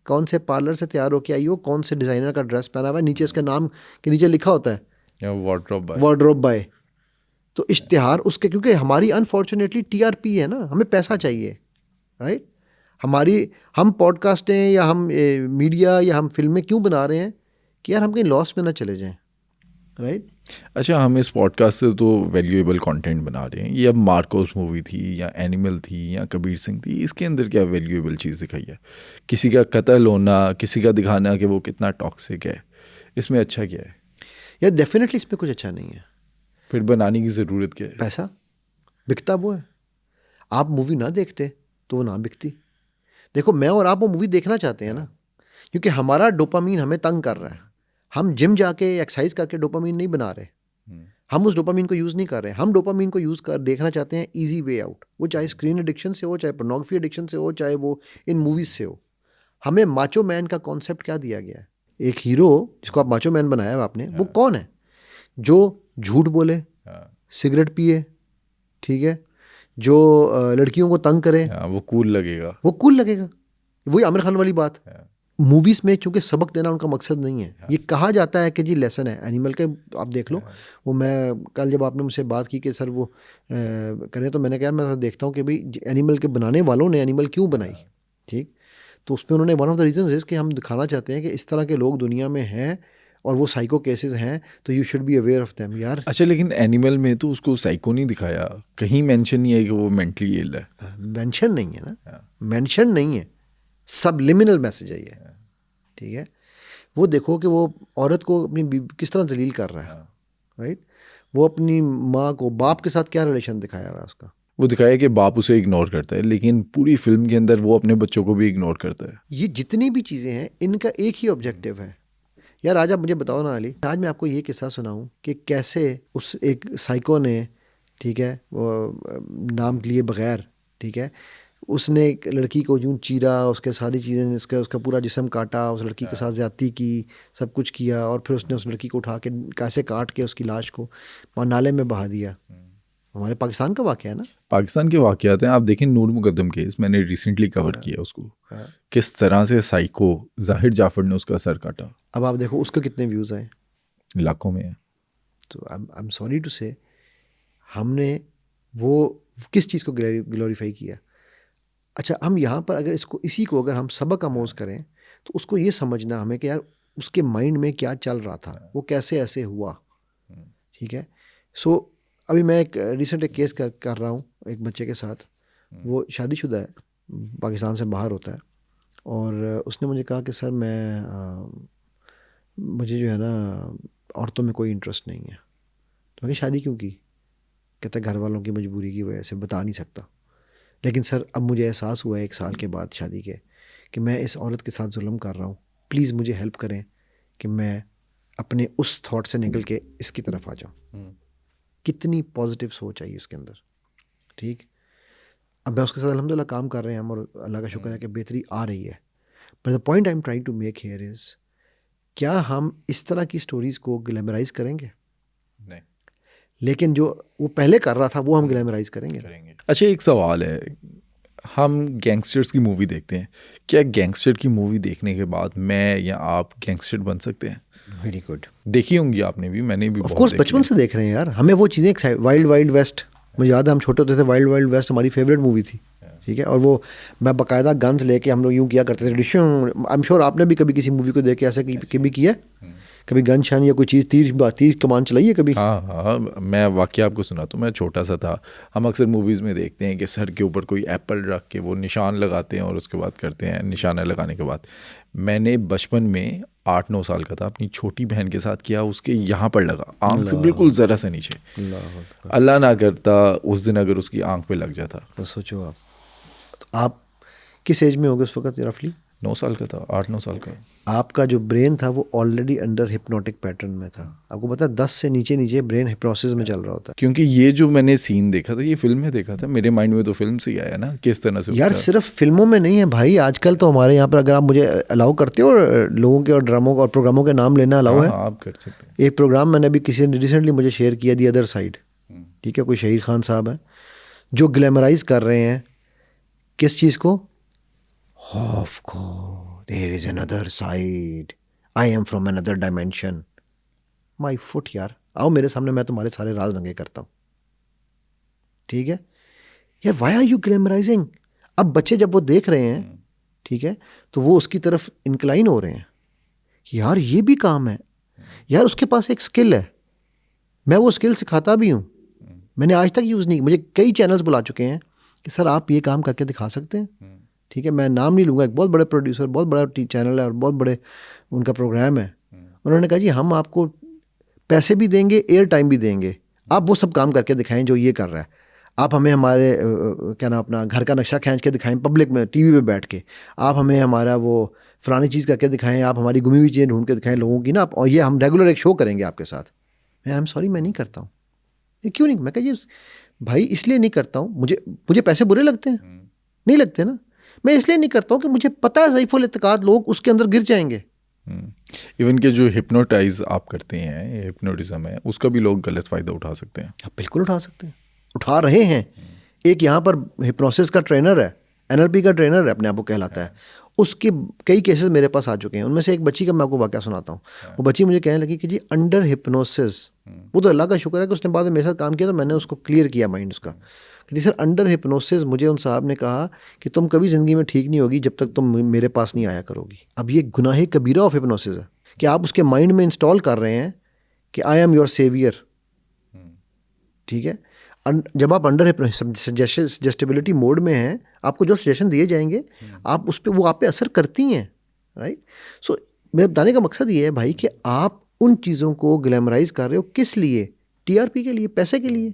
कौन से पार्लर से तैयार होके आई हो, कौन से डिज़ाइनर का ड्रेस पहना हुआ है, नीचे उसके नाम के नीचे लिखा होता है वार्डरोब बाय। तो इश्तिहार उसके, क्योंकि हमारी अनफॉर्चुनेटली टीआरपी है ना, हमें पैसा चाहिए, राइट। हम पॉडकास्टें या हम मीडिया या हम फिल्में क्यों बना रहे हैं कि यार हम कहीं लॉस में ना चले जाएं, राइट। अच्छा, हम इस पॉडकास्ट से तो वैल्यूएबल कंटेंट बना रहे हैं। ये अब मार्कोस मूवी थी या एनिमल थी या कबीर सिंह थी, इसके अंदर क्या वैल्यूएबल चीज़ दिखाई है? किसी का कत्ल होना, किसी का दिखाना कि वो कितना टॉक्सिक है, इसमें अच्छा क्या है? यार डेफिनेटली इसमें कुछ अच्छा नहीं है। फिर बनाने की ज़रूरत क्या है? पैसा बिकता वो है। आप मूवी ना देखते तो वो ना बिकती। देखो मैं और आप वो मूवी देखना चाहते हैं ना, क्योंकि हमारा डोपामीन हमें तंग कर रहा है। हम जिम जाके एक्सरसाइज करके डोपामीन नहीं बना रहे, हम उस डोपामीन को यूज़ नहीं कर रहे। हम डोपामीन को यूज़ कर देखना चाहते हैं इजी वे आउट, वो चाहे स्क्रीन एडिक्शन से हो, चाहे पोर्नोग्राफी एडिक्शन से हो, चाहे वो इन मूवीज़ से हो। हमें माचो मैन का कॉन्सेप्ट क्या दिया गया है? एक हीरो जिसको आप माचो मैन बनाया है आपने, वो कौन है? जो झूठ बोले, सिगरेट पिए, ठीक है, जो लड़कियों को तंग करे, वो कूल लगेगा, वो कूल लगेगा। वही आमिर खान वाली बात। मूवीज़ में चूंकि सबक देना उनका मकसद नहीं है, ये कहा जाता है कि जी लेसन है। एनिमल के आप देख लो, वो मैं कल जब आपने मुझसे बात की कि सर वो करें, तो मैंने कहा मैं देखता हूँ कि भाई एनिमल के बनाने वालों ने एनिमल क्यों बनाई, ठीक। तो उसमें उन्होंने one of the reasons is कि हम दिखाना चाहते हैं कि इस तरह के लोग दुनिया में हैं और वो साइको केसेस हैं, तो you should be aware of them यार। अच्छा, लेकिन एनिमल में तो उसको साइको नहीं दिखाया, कहीं मेंशन नहीं है कि वो मेंटली इल है। मेंशन नहीं है ना, मेंशन नहीं है, सबलिमिनल मैसेज है ये, ठीक है। वो देखो कि वो औरत को अपनी किस तरह जलील कर रहा है, राइट। वो अपनी माँ को, बाप के साथ क्या रिलेशन दिखाया हुआ है उसका, वो दिखाया कि बाप उसे इग्नोर करता है, लेकिन पूरी फिल्म के अंदर वो अपने बच्चों को भी इग्नोर करता है। ये जितनी भी चीज़ें हैं इनका एक ही ऑब्जेक्टिव है। यार आज आप मुझे बताओ ना अली, आज मैं आपको ये किस्सा सुनाऊं कि कैसे उस एक साइको ने, ठीक है, वो नाम लिए बगैर, ठीक है, उसने एक लड़की को यूं चीरा, उसके सारी चीज़ें, उसका पूरा जिस्म काटा, उस लड़की के साथ ज़्यादती की, सब कुछ किया, और फिर उसने उस लड़की को उठा के कैसे काट के उसकी लाश को नाले में बहा दिया, हमारे पाकिस्तान का वाक़या है ना। पाकिस्तान के वाक़यात हैं, आप देखें नूर मुकद्दम केस, मैंने रिसेंटली कवर किया उसको, किस तरह से साइको जाहिर जाफर ने उसका सर काटा। अब आप देखो उसके कितने व्यूज़ आए, लाखों में है। तो आई एम सॉरी टू से हमने वो किस चीज़ को ग्लोरीफाई किया। अच्छा, हम यहाँ पर अगर इसी को अगर हम सबक आमोज़ करें तो उसको ये समझना हमें कि यार उसके माइंड में क्या चल रहा था, वो कैसे ऐसे हुआ। ठीक है। सो अभी मैं एक रिसेंट एक केस कर रहा हूँ एक बच्चे के साथ। वो शादीशुदा है, पाकिस्तान से बाहर होता है, और उसने मुझे कहा कि सर मुझे जो है ना औरतों में कोई इंटरेस्ट नहीं है। तो मैं शादी क्यों की? कहता घर वालों की मजबूरी की वजह से, बता नहीं सकता। लेकिन सर अब मुझे एहसास हुआ है 1 साल के बाद शादी के कि मैं इस औरत के साथ जुल्म कर रहा हूँ। प्लीज़ मुझे हेल्प करें कि मैं अपने उस थॉट से निकल के इसकी तरफ आ जाऊँ। कितनी पॉजिटिव सोच आई उसके अंदर। ठीक। अब मैं उसके साथ अल्हम्दुलिल्लाह काम कर रहे हैं हम, और अल्लाह का शुक्र है कि बेहतरी आ रही है। But the point I am trying to make here is, क्या हम इस तरह की स्टोरीज़ को ग्लैमराइज करेंगे? नहीं। लेकिन जो वो पहले कर रहा था वो हम ग्लैमराइज करेंगे। अच्छा, एक सवाल है, हम गैंगस्टर्स की मूवी देखते हैं, क्या गैंगस्टर की मूवी देखने के बाद मैं या आप गैंगस्टर बन सकते हैं? Very good. देखी होंगी आपने भी, मैंने भी ऑफ बहुत कोर्स देखी बचपन है। से देख रहे हैं यार, हमें वो चीज़ें वाइल्ड वाइल्ड वेस्ट, मुझे याद है हम छोटे होते थे, वाइल्ड वाइल्ड वेस्ट हमारी फेवरेट मूवी थी। ठीक है। और वो मैं बाकायदा गन्स लेके हम लोग यूँ किया करते थे। आई एम श्योर आपने भी कभी किसी मूवी को देख के ऐसा कभी किया, कभी गन शन या कोई चीज़ तीर कमान चलाई है कभी? हाँ हाँ, मैं वाकया आपको सुनाता हूँ। मैं छोटा सा था, हम अक्सर मूवीज़ में देखते हैं कि सर के ऊपर कोई एप्पल रख के वो निशान लगाते हैं और उसके बाद करते हैं, निशाना लगाने के बाद मैंने बचपन में 8-9 साल का था, अपनी छोटी बहन के साथ किया, उसके यहाँ पर लगा, आंख से बिल्कुल ज़रा से नीचे। अल्लाह ना करता उस दिन अगर उसकी आंख पे लग जाता। तो सोचो आप, तो आप किस एज में होगे उस वक्त रफली? 9 साल का था, 8-9 साल का। आपका जो ब्रेन था वो ऑलरेडी अंडर हिप्नोटिक पैटर्न में था। आपको पता है 10 से नीचे ब्रेन हिप्नोसिस में चल रहा होता है। क्योंकि ये जो मैंने सीन देखा था, ये फिल्म में देखा था, मेरे माइंड में तो फिल्म से ही आया ना किस तरह से यार सिर्फ फिल्मों में नहीं है भाई, आजकल तो हमारे यहाँ पर अगर आप मुझे अलाउ करते हो लोगों के और ड्रामों और प्रोग्रामों के नाम लेना अलाउ है? आप कर सकते हैं। एक प्रोग्राम मैंने अभी किसी ने रिसेंटली मुझे शेयर किया, दी अदर साइड। ठीक है, कोई शहीर खान साहब है जो ग्लैमराइज कर रहे हैं किस चीज़ को? खौफ को। There is another side, I am from another dimension. My foot यार, आओ मेरे सामने, मैं तुम्हारे सारे राज दंगे करता हूँ। ठीक है यार, वाई आर यू ग्लैमराइजिंग? अब बच्चे जब वो देख रहे हैं, ठीक है, तो वो उसकी तरफ इंक्लाइन हो रहे हैं कि यार ये भी काम है, यार उसके पास एक स्किल है, मैं वो स्किल सिखाता भी हूँ। मैंने आज तक यूज़ नहीं, मुझे कई चैनल्स बुला चुके हैं कि सर आप ये काम करके दिखा सकते हैं। ठीक है, मैं नाम नहीं लूँगा, एक बहुत बड़े प्रोड्यूसर, बहुत बड़ा चैनल है और बहुत बड़े उनका प्रोग्राम है। उन्होंने कहा जी हम आपको पैसे भी देंगे, एयर टाइम भी देंगे, आप वो सब काम करके दिखाएं जो ये कर रहा है। आप हमें हमारे क्या नाम अपना घर का नक्शा खींच के दिखाएं पब्लिक में, टीवी पे बैठ के। आप हमें हमारा वो फलानी चीज़ करके दिखाएं, आप हमारी गुमी हुई चीज़ें ढूंढ के दिखाएं लोगों की ना, और ये हम रेगुलर एक शो करेंगे आपके साथ। मैं आई एम सॉरी, मैं नहीं करता हूँ। ये क्यों नहीं? मैं कहा ये भाई इसलिए नहीं करता हूँ, मुझे पैसे बुरे लगते हैं? नहीं लगते ना। मैं इसलिए नहीं करता हूँ कि मुझे पता है ज़ईफ़ुल इत्तिकाद लोग उसके अंदर गिर जाएंगे। इवन के जो हिप्नोटाइज आप करते हैं, हिप्नोटिज्म है, उसका भी लोग गलत फ़ायदा उठा सकते हैं। आप बिल्कुल उठा सकते हैं, उठा रहे हैं। एक यहाँ पर हिप्नोसिस का ट्रेनर है, NLP का ट्रेनर है, अपने आप को कहलाता है। उसके कई केसेस मेरे पास आ चुके हैं। उनमें से एक बच्ची का मैं आपको वाक़या सुनाता हूँ। वो बच्ची मुझे कहने लगी कि जी अंडर हिप्नोसिस, वो तो अल्लाह का शुक्र है कि उसने बाद में मेरे साथ काम किया तो मैंने उसको क्लियर किया माइंड उसका कि जी सर अंडर हिप्नोसिस मुझे उन साहब ने कहा कि तुम कभी ज़िंदगी में ठीक नहीं होगी जब तक तुम मेरे पास नहीं आया करोगी। अब ये गुनाह कबीरा ऑफ हिप्नोसिस है कि आप उसके माइंड में इंस्टॉल कर रहे हैं कि आई एम योर सेवियर। ठीक है, जब आप अंडर सजेस्टिबिलिटी मोड में हैं, आपको जो सजेशन दिए जाएंगे आप उस पर, वो आप पे असर करती हैं। राइट। सो मेरे बताने का मकसद ये है भाई कि आप उन चीज़ों को ग्लैमराइज कर रहे हो किस लिए? TRP के लिए, पैसे के लिए।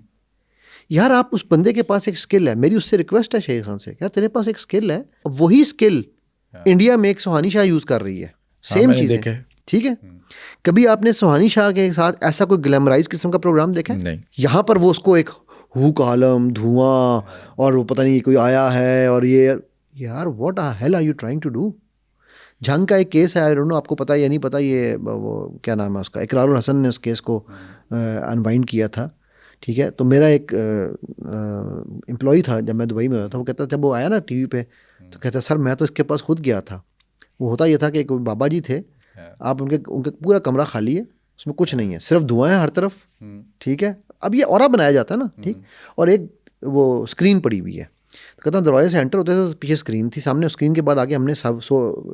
यार आप उस बंदे के पास एक स्किल है, मेरी उससे रिक्वेस्ट है शहीर खान से, यार तेरे पास एक स्किल है, वही स्किल इंडिया में एक सुहानी शाह यूज़ कर रही है, सेम चीज़ है। ठीक है, कभी आपने सुहानी शाह के साथ ऐसा कोई ग्लैमराइज किस्म का प्रोग्राम देखा है? नहीं। यहाँ पर वो उसको एक हुक आलम धुआं और वो पता नहीं कोई आया है और ये, यार what hell are you trying to do? जंग का एक केस है, आई डोंट नो आपको पता है या नहीं पता, ये वो क्या नाम है उसका, इकरारुल हसन ने उस केस को अनवाइंड किया था। ठीक है। तो मेरा एक एम्प्लॉई था जब मैं दुबई में होता था, वो कहता जब वो आया ना टीवी पे तो कहता सर मैं तो इसके पास खुद गया था। वो होता ये था कि कोई बाबा जी थे, आप उनके उनके पूरा कमरा खाली है, उसमें कुछ नहीं है, सिर्फ धुआं है हर तरफ, ठीक है। अब ये ऑरा बनाया जाता है ना, ठीक, और एक वो स्क्रीन पड़ी हुई है। तो कहता हूँ दरवाजे से एंटर होते थे तो पीछे स्क्रीन थी, सामने स्क्रीन के बाद आगे हमने सब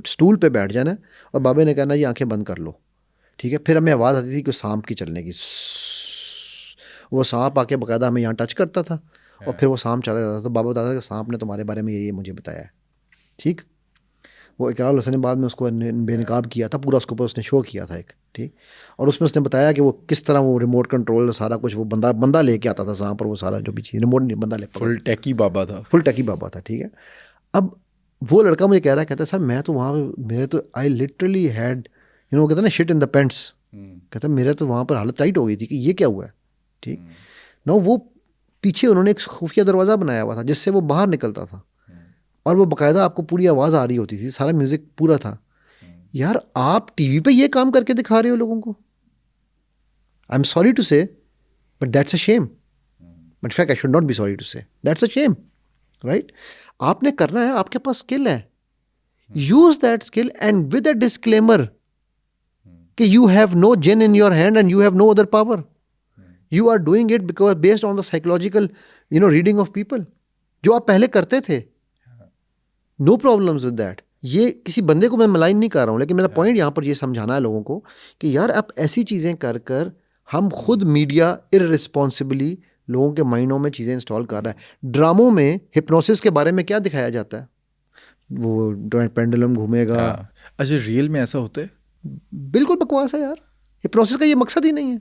स्टूल पे बैठ जाना है और बाबे ने कहना ये आंखें बंद कर लो, ठीक है। फिर हमें आवाज़ आती थी कि सांप की चलने की, वो सांप आके बाकायदा हमें यहाँ टच करता था और फिर वो सांप चला जाता था। तो बाबा बताता था कि सांप ने तुम्हारे बारे में ये मुझे बताया है, ठीक। वो इकरार हसन ने बाद में उसको बेनकाब किया था पूरा, उसके ऊपर उसने शो किया था एक, ठीक। और उसमें उसने बताया कि वो किस तरह वो रिमोट कंट्रोल सारा कुछ वो बंदा लेके आता था सांप, और वो सारा जो भी चीज़ रिमोट नहीं बंदा ले, फुल टेकी बाबा था, फुल टेकी बाबा था, ठीक है। अब वो लड़का मुझे कह रहा है, कहता है सर मैं तो वहाँ पे मेरे तो आई लिटरली हैड कहते ना शिट इन द पेंट्स, कहता मेरे तो वहाँ पर हालत टाइट हो गई थी कि ये क्या हुआ है, ठीक ना। वो पीछे उन्होंने एक खुफिया दरवाज़ा बनाया हुआ था जिससे वो बाहर निकलता था और वो बाकायदा आपको पूरी आवाज़ आ रही होती थी, सारा म्यूज़िक पूरा था। यार आप टीवी पे ये काम करके दिखा रहे हो लोगों को, I am sorry to say but that's a shame, but fact I should not be sorry to say, that's a shame, right. आपने करना है, आपके पास स्किल है, use that skill and with a disclaimer कि you have no jinn in your hand and you have no other power, you are doing it because based on the psychological reading of people, जो आप पहले करते थे, no problems with that. ये किसी बंदे को मैं मलाइन नहीं कर रहा हूँ, लेकिन मेरा पॉइंट यहाँ पर ये समझाना है लोगों को कि यार आप ऐसी चीज़ें कर कर हम खुद मीडिया इररिस्पॉन्सिबली लोगों के माइंडों में चीज़ें इंस्टॉल कर रहा है। ड्रामों में हिप्नोसिस के बारे में क्या दिखाया जाता है, वो पेंडुलम घूमेगा। अच्छा रियल में ऐसा होता है? बिल्कुल बकवास है यार, हिप्नोसिस का ये मकसद ही नहीं है।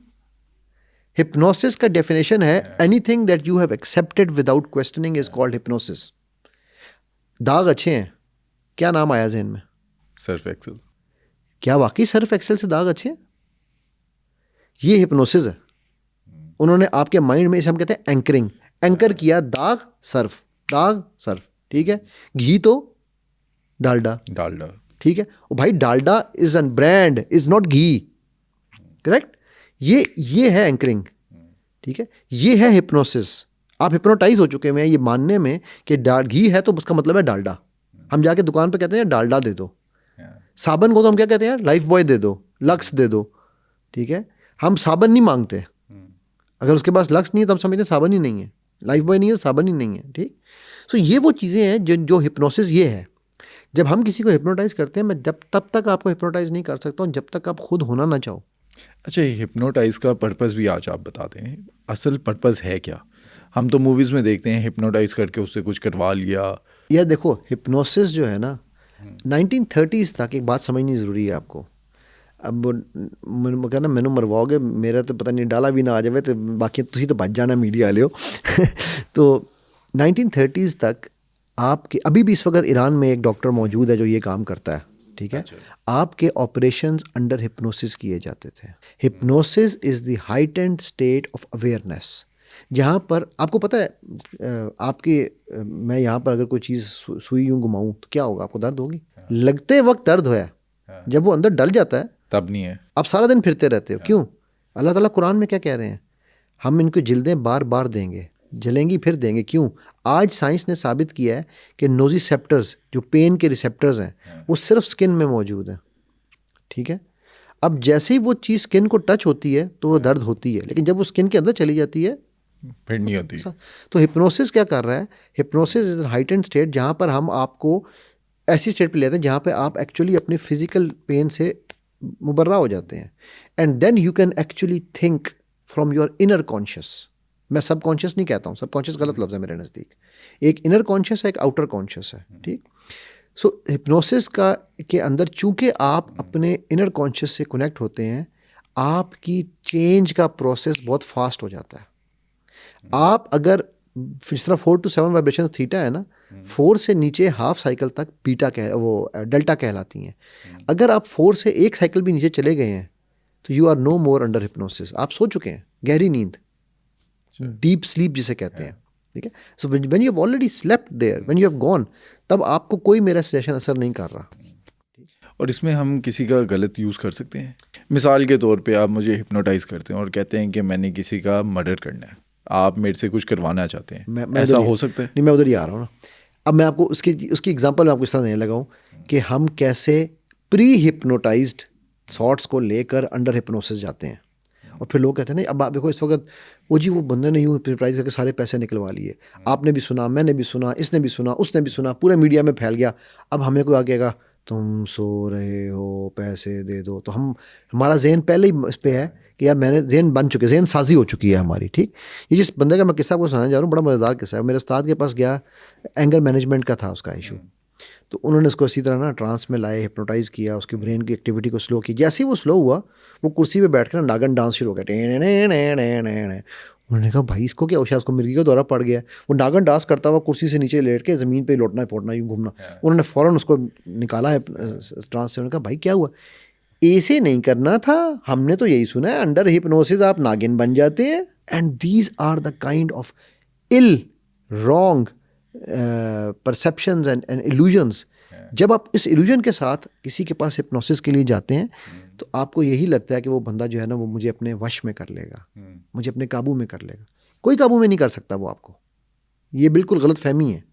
हिप्नोसिस का डेफिनेशन है anything that you have accepted without questioning is called hypnosis. दाग अच्छे हैं, क्या नाम आया ज़हन में? Surf Excel. क्या वाकई सर्फ एक्सेल से दाग अच्छे हैं? ये हिप्नोसिस है। उन्होंने आपके माइंड में, इसे हम कहते हैं एंकरिंग, एंकर किया, दाग सर्फ, ठीक है। घी तो डालडा, ठीक है। और भाई Dalda is an brand, is not ghee, correct. ये है एंकरिंग, ठीक है। ये है हिप्नोसिस। आप हिप्नोटाइज हो चुके हैं ये मानने में कि घी है तो उसका मतलब है डालडा। हम जाके दुकान पे कहते हैं डालडा दे दो। साबन को तो हम क्या कहते हैं, लाइफ बॉय दे दो, लक्स दे दो, ठीक है। हम साबन नहीं मांगते, अगर उसके पास लक्स नहीं है तो हम समझते हैं साबन ही नहीं है, लाइफ बॉय नहीं है तो साबन ही नहीं है, ठीक। सो ये वो चीज़ें हैं जो हिप्नोसिस ये है। जब हम किसी को हिप्नोटाइज करते हैं, मैं तब तक आपको हिप्नोटाइज नहीं कर सकता हूँ जब तक आप खुद होना ना चाहो। अच्छा, हिप्नोटाइज का पर्पस भी आज आप बताते हैं, असल पर्पस है क्या? हम तो मूवीज़ में देखते हैं हिप्नोटाइज करके उससे कुछ करवा लिया। या देखो हिप्नोसिस जो है ना 1930s तक, एक बात समझनी ज़रूरी है आपको। अब कहना मैनू मरवाओगे, मेरा तो पता नहीं डाला भी ना आ जाए तो बाकी तुसी तो बच जाना मीडिया वाले हो। तो 1930s तक आपके, अभी भी इस वक्त ईरान में एक डॉक्टर मौजूद है जो ये काम करता है, ठीक है। अच्छा। आपके ऑपरेशंस अंडर हिप्नोसिस किए जाते थे। Hypnosis is the heightened state of awareness, जहाँ पर आपको पता है आपके मैं यहाँ पर अगर कोई चीज़ सुई यूँ घुमाऊँ तो क्या होगा, आपको दर्द होगी। लगते वक्त दर्द होया, जब वो अंदर डल जाता है तब नहीं है। आप सारा दिन फिरते रहते हो, क्यों? अल्लाह ताला कुरान में क्या कह रहे हैं, हम इनको जिल्दें बार बार देंगे, जलेंगी फिर देंगे। क्यों? आज साइंस ने साबित किया है कि नोज़िसेप्टर्स, जो पेन के रिसेप्टर्स हैं, वो सिर्फ स्किन में मौजूद हैं, ठीक है। अब जैसे ही वो चीज़ स्किन को टच होती है तो वो दर्द होती है, लेकिन जब वो स्किन के अंदर चली जाती है फिर नहीं होती। तो हिप्नोसिस क्या कर रहा है, हिप्नोसिस इज हाइटेंड स्टेट जहाँ पर हम आपको ऐसी स्टेट पे लेते हैं जहाँ पे आप एक्चुअली अपने फिजिकल पेन से मुबर्रा हो जाते हैं, and then you can actually think from your inner conscious. मैं सब कॉन्शियस नहीं कहता हूँ, सब कॉन्शियस गलत लफ्ज़ है मेरे नज़दीक। एक इनर कॉन्शियस है, एक आउटर कॉन्शियस है, ठीक। सो हिप्नोसिस के अंदर चूंकि आप अपने इनर कॉन्शियस से कनेक्ट होते हैं, आपकी चेंज का प्रोसेस बहुत फास्ट हो जाता है। आप अगर जिस तरह 4 to 7 वाइब्रेशन थीटा है ना, 4 से नीचे हाफ साइकिल तक बीटा वो डेल्टा कहलाती हैं। अगर आप 4 से एक साइकिल भी नीचे चले गए हैं तो you are no more under hypnosis, आप सो चुके हैं, गहरी नींद, डीप स्लीप जिसे कहते हैं, ठीक है। So when you have already slept there, when you have gone, तब आपको कोई मेरा सजेशन असर नहीं कर रहा। और इसमें हम किसी का गलत यूज़ कर सकते हैं। मिसाल के तौर पे आप मुझे हिप्नोटाइज करते हैं और कहते हैं कि मैंने किसी का मर्डर करना है, आप मेरे से कुछ करवाना चाहते हैं, मैं ऐसा उधर हो सकता है? नहीं, मैं उधर ही आ रहा हूँ ना। अब मैं आपको उसकी एग्जांपल मैं आपको इस तरह देने लगा हूँ कि हम कैसे प्री हिप्नोटाइज्ड थॉट्स को लेकर अंडर हिप्नोसिस जाते हैं। और फिर लोग कहते हैं नहीं, अब आप देखो इस वक्त वो जी वो बंदे ने यूँ हिप्नोटाइज करके सारे पैसे निकलवा लिए, आपने भी सुना, मैंने भी सुना, इसने भी सुना, उसने भी सुना, पूरे मीडिया में फैल गया। अब हमें कोई आगे कहेगा तुम सो रहे हो, पैसे दे दो, तो हमारा जहन पहले ही इस पे है कि यार मैंने जहन बन चुके, जहन साजी हो चुकी है हमारी। ठीक, ये जिस बंदे का मैं किस्सा आपको सुनाने जा रहा हूँ, बड़ा मज़ेदार किस्सा है। मेरे उस्ताद के पास गया, एंगर मैनेजमेंट का था उसका इशू। तो उन्होंने उसको इसी तरह ना ट्रांस में लाए, हिप्नोटाइज किया, उसकी ब्रेन की एक्टिविटी को स्लो किया। जैसे ही वो स्लो हुआ, वो कुर्सी पे बैठ कर नागन डांस शुरू हो गया, टे। उन्होंने कहा भाई इसको क्या हो, शायद उसको मिर्गी का दौरा पड़ गया है। वो नागन डांस करता हुआ कुर्सी से नीचे लेट के ज़मीन पे लौटना फोड़ना यूँ घूमना। उन्होंने फ़ौरन उसको निकाला है ट्रांस से। उन्होंने कहा भाई क्या हुआ, ऐसे नहीं करना था, हमने तो यही सुना है अंडर हिप्नोसिस आप नागिन बन जाते हैं। And these are the kind of ill wrong perceptions and illusions. जब आप इस इल्यूजन के साथ किसी के पास हिप्नोसिस के लिए जाते हैं तो आपको यही लगता है कि वो बंदा जो है ना वो मुझे अपने वश में कर लेगा, मुझे अपने काबू में कर लेगा। कोई काबू में नहीं कर सकता वो आपको, ये बिल्कुल गलत फहमी है।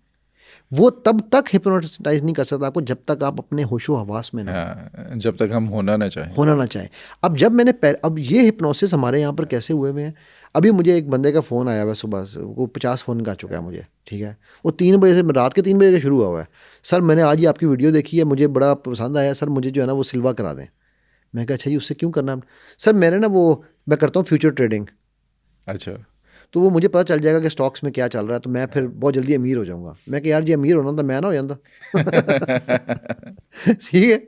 वो तब तक हिप्नोटाइज नहीं कर सकता आपको जब तक आप अपने होशो हवास में ना, जब तक हम होना ना चाहें। अब जब मैंने अब ये हिप्नोसिस हमारे यहाँ पर कैसे हुए हुए हैं। अभी मुझे एक बंदे का फ़ोन आया हुआ है सुबह से, वो 50 फ़ोन का चुका है मुझे। ठीक है, वो 3 बजे से, रात के 3 बजे से शुरू हुआ हुआ है। सर मैंने आज ही आपकी वीडियो देखी है, मुझे बड़ा पसंद आया सर, मुझे जो है ना वो सिल्वा करा दें। मैं कहा अच्छा जी, उससे क्यों करना है? सर मैंने ना मैं करता हूँ फ्यूचर ट्रेडिंग। अच्छा, तो वो मुझे पता चल जाएगा कि स्टॉक्स में क्या चल रहा है, तो मैं फिर बहुत जल्दी अमीर हो जाऊंगा। मैं कि यार जी अमीर होना था मैं ना हो जाता। ठीक है,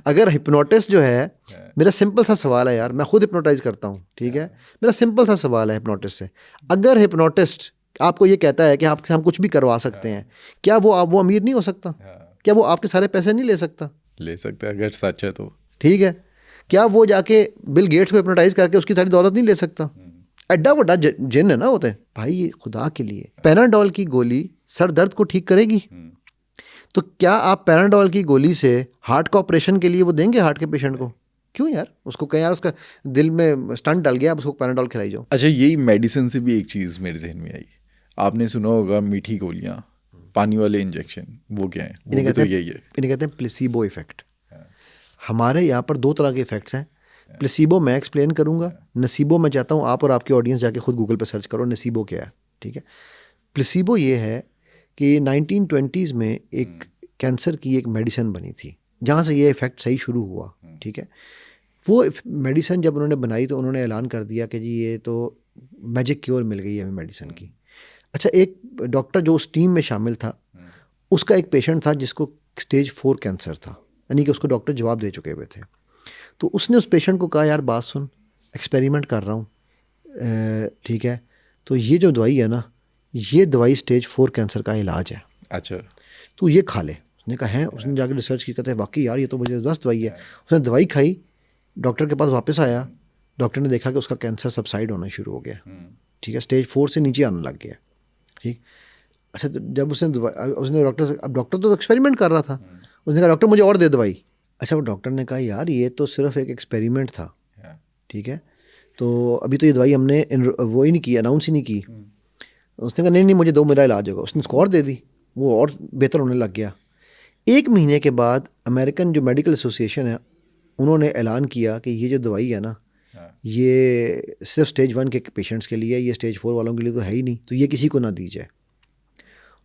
अगर हिप्नोटिस्ट जो है, मेरा सिंपल सा सवाल है यार, मैं खुद हिप्नोटाइज करता हूँ। ठीक है, मेरा सिंपल सा सवाल है हिप्नोटिस्ट से, अगर हिप्नोटिस्ट आपको ये कहता है कि आपसे हम कुछ भी करवा सकते हैं, क्या वो अमीर नहीं हो सकता? क्या वो आपके सारे पैसे नहीं ले सकता? ले सकता है, अगर सच है तो। ठीक है, क्या वो जाके बिल गेट्स को हिप्नोटाइज करके उसकी सारी दौलत नहीं ले सकता? एड्डा वड्डा जिन है ना होते हैं भाई। खुदा के लिए पैराडोल की गोली सर दर्द को ठीक करेगी, तो क्या आप पैराडोल की गोली से हार्ट का ऑपरेशन के लिए वो देंगे हार्ट के पेशेंट को? क्यों यार, उसको कहें यार उसका दिल में स्टंट डल गया, आप उसको पैराडोल खिलाई जाओ। अच्छा, यही मेडिसिन से भी एक चीज़ मेरे जहन में आई, आपने सुना होगा मीठी गोलियां, पानी वाले इंजेक्शन, वो क्या है? वो भी तो यही है। इन्हें कहते हैं प्लेसिबो इफेक्ट। हमारे यहाँ पर 2 तरह के इफेक्ट्स हैं। प्लेसिबो मैं एक्सप्लेन करूँगा, नसीबो मैं चाहता हूँ आप और आपकी ऑडियंस जाके खुद गूगल पर सर्च करो नसीबो क्या है। ठीक है, प्लेसिबो ये है कि 1920s में एक कैंसर की एक मेडिसिन बनी थी जहाँ से ये इफ़ेक्ट सही शुरू हुआ। ठीक है, वो मेडिसिन जब उन्होंने बनाई तो उन्होंने ऐलान कर दिया कि जी ये तो मैजिक क्योर मिल गई है हमें मेडिसिन की। अच्छा, एक डॉक्टर जो उस टीम में शामिल था, उसका एक पेशेंट था जिसको स्टेज 4 कैंसर था, यानी कि उसको डॉक्टर जवाब दे चुके हुए थे। तो उसने उस पेशेंट को कहा यार बात सुन, एक्सपेरिमेंट कर रहा हूँ, ठीक है, तो ये जो दवाई है ना, ये दवाई स्टेज 4 कैंसर का इलाज है। अच्छा, तो ये खा ले। उसने कहा है, उसने जाकर रिसर्च की, कहते हैं वाकई यार ये तो मुझे ज़बरदस्त दवाई है। उसने दवाई खाई, डॉक्टर के पास वापस आया, डॉक्टर ने देखा कि उसका कैंसर सबसाइड होना शुरू हो गया। ठीक है, स्टेज 4 से नीचे आने लग गया। ठीक, अच्छा, तो जब उसने डॉक्टर से, अब डॉक्टर तो एक्सपेरिमेंट कर रहा था, उसने कहा डॉक्टर मुझे और दे दवाई। अच्छा, वो डॉक्टर ने कहा यार ये तो सिर्फ एक एक्सपेरिमेंट था। ठीक है, तो अभी तो ये दवाई हमने वो ही नहीं की, अनाउंस ही नहीं की। उसने कहा नहीं नहीं मुझे दो, मेरा इलाज होगा। उसने स्कोर दे दी, वो और बेहतर होने लग गया। 1 महीने के बाद अमेरिकन जो मेडिकल एसोसिएशन है, उन्होंने ऐलान किया कि ये जो दवाई है ना, ये सिर्फ स्टेज 1 के पेशेंट्स के लिए, ये स्टेज 4 वालों के लिए तो है ही नहीं, तो ये किसी को ना दी जाए।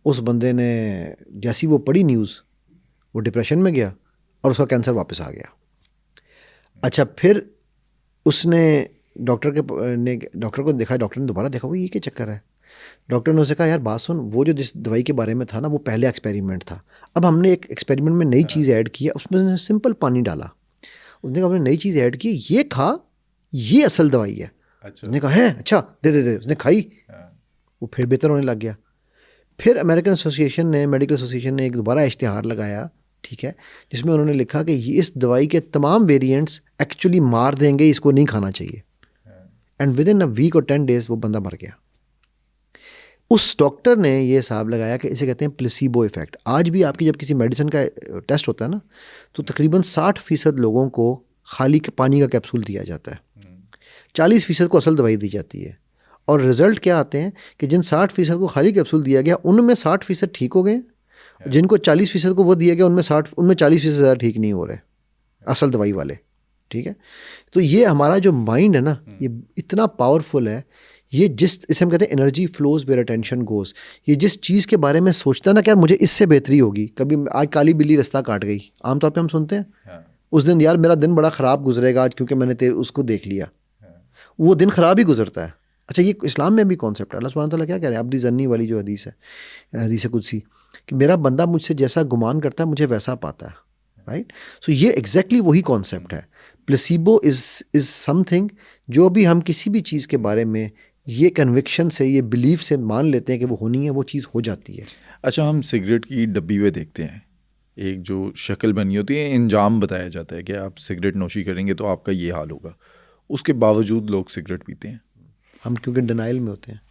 उस बंदे ने जैसी वो पढ़ी न्यूज़, वो डिप्रेशन में गया और उसका कैंसर वापस आ गया। अच्छा, फिर उसने डॉक्टर को देखा, डॉक्टर ने दोबारा देखा, वो ये क्या चक्कर है। डॉक्टर ने उसे कहा यार बात सुन, वो जो जिस दवाई के बारे में था ना, वो पहले एक्सपेरिमेंट था, अब हमने एक एक्सपेरिमेंट में नई चीज़ ऐड की है, उसमें सिंपल पानी डाला। उसने कहा हमने नई चीज़ ऐड की, ये खा, ये असल दवाई है। अच्छा, उसने कहा है अच्छा दे। उसने खाई, वो फिर बेहतर होने लग गया। फिर अमेरिकन एसोसिएशन ने, मेडिकल एसोसिएशन ने एक दोबारा इश्तिहार लगाया, ठीक है, जिसमें उन्होंने लिखा कि इस दवाई के तमाम वेरिएंट्स एक्चुअली मार देंगे, इसको नहीं खाना चाहिए। And within a week और 10 डेज वो बंदा मर गया। उस डॉक्टर ने ये हिसाब लगाया कि इसे कहते हैं प्लेसिबो इफेक्ट। आज भी आपकी जब किसी मेडिसिन का टेस्ट होता है ना, तो तकरीबन 60% लोगों को खाली पानी का कैप्सूल दिया जाता है, 40% को असल दवाई दी जाती है, और रिजल्ट क्या आते हैं कि जिन 60% को खाली कैप्सूल दिया गया उनमें 60% ठीक हो गए, जिनको 40% को वो दिया गया उनमें 40% ज़्यादा ठीक नहीं हो रहे असल दवाई वाले। ठीक है, तो ये हमारा जो माइंड है ना, ये इतना पावरफुल है। ये इसे हम कहते हैं energy flows where attention goes. ये जिस चीज़ के बारे में सोचता है ना कि यार मुझे इससे बेहतरी होगी, कभी आज काली बिल्ली रास्ता काट गई, आमतौर पे हम सुनते हैं उस दिन यार मेरा दिन बड़ा ख़राब गुजरेगा आज क्योंकि मैंने उसको देख लिया, वो दिन ख़राब ही गुजरता है। अच्छा, ये इस्लाम में भी कॉन्सेप्ट है। अल्लाह सुब्हानहू तआला क्या कह रहे हैं, अब्दी जन्नी वाली जो हदीस है, हदीस कुदसी, कि मेरा बंदा मुझसे जैसा गुमान करता है मुझे वैसा पाता है। राइट, सो ये एग्जैक्टली वही कॉन्सेप्ट है। प्लेसिबो इज़ समथिंग जो भी हम किसी भी चीज़ के बारे में ये कन्विक्शन से, ये बिलीफ से मान लेते हैं कि वो होनी है, वो चीज़ हो जाती है। अच्छा, हम सिगरेट की डब्बी में देखते हैं एक जो शक्ल बनी होती है, इंजाम बताया जाता है कि आप सिगरेट नोशी करेंगे तो आपका ये हाल होगा, उसके बावजूद लोग सिगरेट पीते हैं। हम क्योंकि डिनाइल में होते हैं।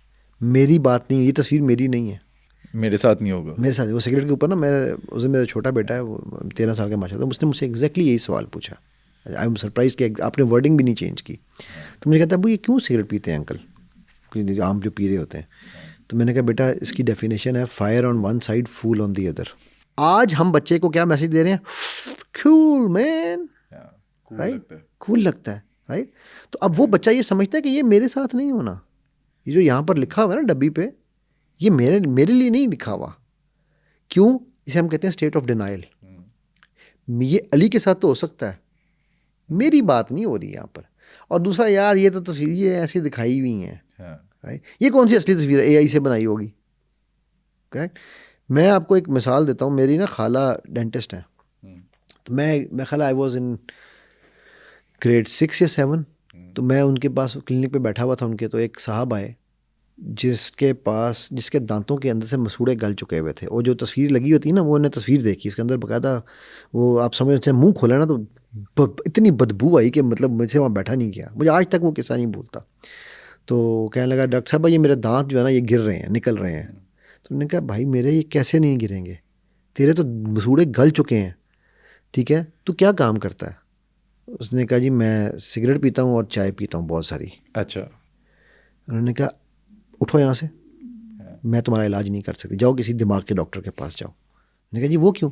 मेरी बात नहीं, ये तस्वीर मेरी नहीं है, मेरे साथ नहीं होगा। मेरे साथ वो सिगरेट के ऊपर ना, उस दिन मेरा छोटा बेटा है, वो 13 साल का माशा था, उसने मुझसे एग्जैक्टली यही सवाल पूछा। आई एम सरप्राइज कि आपने वर्डिंग भी नहीं चेंज की। तो मुझे कहता है, वो ये क्यों सिगरेट पीते हैं अंकल, क्योंकि आम जो पी रहे होते हैं। तो मैंने कहा बेटा इसकी डेफिनेशन है fire on one side fool on the other. आज हम बच्चे को क्या मैसेज दे रहे हैं, कूल मैन, राइट, कूल लगता है, राइट। तो अब वो बच्चा ये समझता है कि ये मेरे साथ नहीं होना, ये जो यहाँ पर लिखा हुआ है ना डब्बी पे, ये मेरे लिए नहीं लिखा हुआ। क्यों? इसे हम कहते हैं स्टेट ऑफ डिनाइल। ये अली के साथ तो हो सकता है, मेरी बात नहीं हो रही यहाँ पर। और दूसरा, यार ये तो तस्वीर ये ऐसी दिखाई हुई हैं, राइट, ये कौन सी असली तस्वीर है, AI से बनाई होगी, करेक्ट। मैं आपको एक मिसाल देता हूँ, मेरी ना खाला डेंटिस्ट है, तो मैं खाला आई वॉज इन ग्रेड 6 या 7, तो मैं उनके पास क्लिनिक पे बैठा हुआ था उनके, तो एक साहब आए जिसके दांतों के अंदर से मसूड़े गल चुके हुए थे। वो जो तस्वीर लगी होती है ना, वो उन्हें तस्वीर देखी, इसके अंदर बकायदा वो आप समझ से मुंह खोला ना तो इतनी बदबू आई कि मतलब मुझसे वहाँ बैठा नहीं गया, मुझे आज तक वो किस्सा नहीं भूलता। तो कहने लगा, डॉक्टर साहब ये मेरे दांत जो है ना ये गिर रहे हैं, निकल रहे हैं। तो उन्होंने कहा, भाई मेरे ये कैसे नहीं गिरेंगे, तेरे तो मसूड़े गल चुके हैं, ठीक है, तू क्या काम करता है? उसने कहा, जी मैं सिगरेट पीता हूँ और चाय पीता हूँ बहुत सारी। अच्छा। उन्होंने कहा, उठो यहाँ से, मैं तुम्हारा इलाज नहीं कर सकती, जाओ किसी दिमाग के डॉक्टर के पास जाओ। मैंने कहा, जी वो क्यों?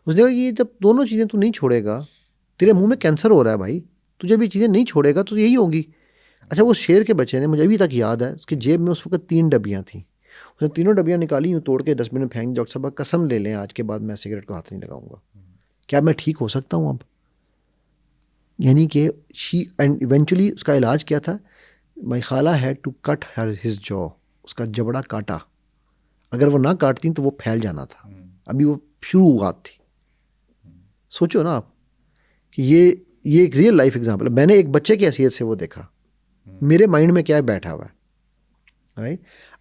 उसने कहा, ये जब दोनों चीज़ें तू नहीं छोड़ेगा, तेरे मुंह में कैंसर हो रहा है भाई, तू जब ये चीज़ें नहीं छोड़ेगा तो यही होगी। अच्छा, वो शेर के बच्चे ने, मुझे अभी तक याद है, उसकी जेब में उस वक्त 3 डब्बियाँ थी, उसने तीनों डब्बियाँ निकाली, यूँ तोड़ के डस्टबिन में फेंक। डॉक्टर साहब कसम ले लें आज के बाद मैं सिगरेट को हाथ नहीं लगाऊंगा। क्या मैं ठीक हो सकता हूँ अब? यानी कि एंड इवेंचुअली उसका इलाज क्या था, माई खाला had to cut his jaw, उसका जबड़ा काटा, अगर वो ना काटती तो वो फैल जाना था। अभी वो शुरुआत थी। सोचो ना आप कि ये एक रियल लाइफ एग्जांपल है, मैंने एक बच्चे की हैसियत से वो देखा, मेरे माइंड में क्या बैठा हुआ है, राइट।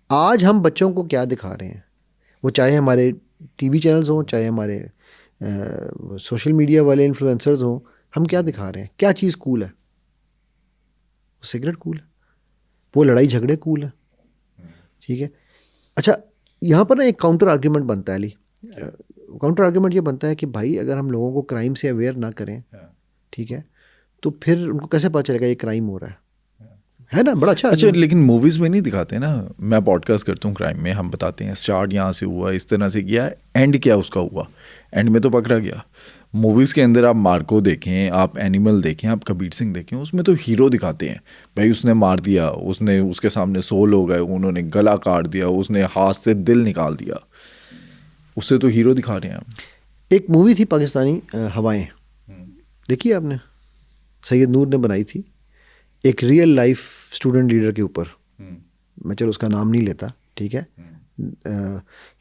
आज हम बच्चों को क्या दिखा रहे हैं, वो चाहे हमारे TV चैनल्स हों, चाहे हमारे सोशल मीडिया वाले इन्फ्लुएंसर्स हों, हम क्या दिखा रहे हैं, क्या चीज़ कूल है? वो सिगरेट कूल है, वो लड़ाई झगड़े कूल है, ठीक है। अच्छा, यहाँ पर ना एक काउंटर आर्ग्यूमेंट बनता है अली। काउंटर आर्ग्यूमेंट ये बनता है कि भाई अगर हम लोगों को क्राइम से अवेयर ना करें, ठीक है, तो फिर उनको कैसे पता चलेगा ये क्राइम हो रहा है ना? बड़ा अच्छा। लेकिन मूवीज़ में नहीं दिखाते ना। मैं पॉडकास्ट करता हूँ क्राइम में, हम बताते हैं स्टार्ट यहाँ से हुआ, इस तरह से किया, एंड क्या उसका हुआ, एंड में तो पकड़ा गया। मूवीज़ के अंदर आप मार्को देखें, आप एनिमल देखें, आप कबीर सिंह देखें, उसमें तो हीरो दिखाते हैं, भाई उसने मार दिया, उसने उसके सामने 100 लोग गए, उन्होंने गला काट दिया, उसने हाथ से दिल निकाल दिया, उससे तो हीरो दिखा रहे हैं हम। एक मूवी थी पाकिस्तानी, हवाएं, देखी है आपने? सैयद नूर ने बनाई थी, एक रियल लाइफ स्टूडेंट लीडर के ऊपर। मैं चलो उसका नाम नहीं लेता, ठीक है,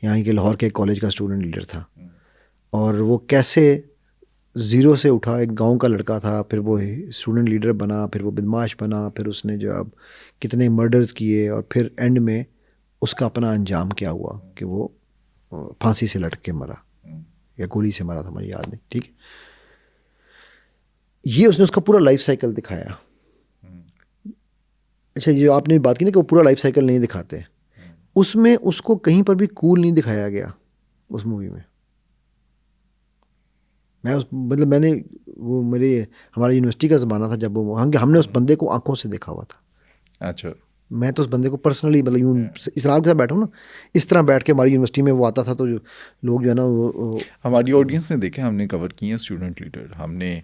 यहाँ के लाहौर के कॉलेज का स्टूडेंट लीडर था, और वो कैसे ज़ीरो से उठा, एक गांव का लड़का था, फिर वो स्टूडेंट लीडर बना, फिर वो बदमाश बना, फिर उसने जो अब कितने मर्डर्स किए, और फिर एंड में उसका अपना अंजाम क्या हुआ कि वो फांसी से लटक के मरा या गोली से मरा था, मुझे याद नहीं, ठीक है। ये उसने उसका पूरा लाइफ साइकिल दिखाया। अच्छा, जो आपने बात की ना कि वो पूरा लाइफ साइकिल नहीं दिखाते, उसमें उसको कहीं पर भी कूल नहीं दिखाया गया उस मूवी में। मैंने हमारे यूनिवर्सिटी का ज़माना था जब वो हमने उस बंदे को आंखों से देखा हुआ था। अच्छा। मैं तो उस बंदे को पर्सनली मतलब यूँ इसराब के साथ बैठा हूँ ना, इस तरह बैठ के हमारी यूनिवर्सिटी में वो आता था, तो जो लोग जो है ना वो हमारी ऑडियंस ने देखे, हमने कवर किए हैं स्टूडेंट लीडर, हमने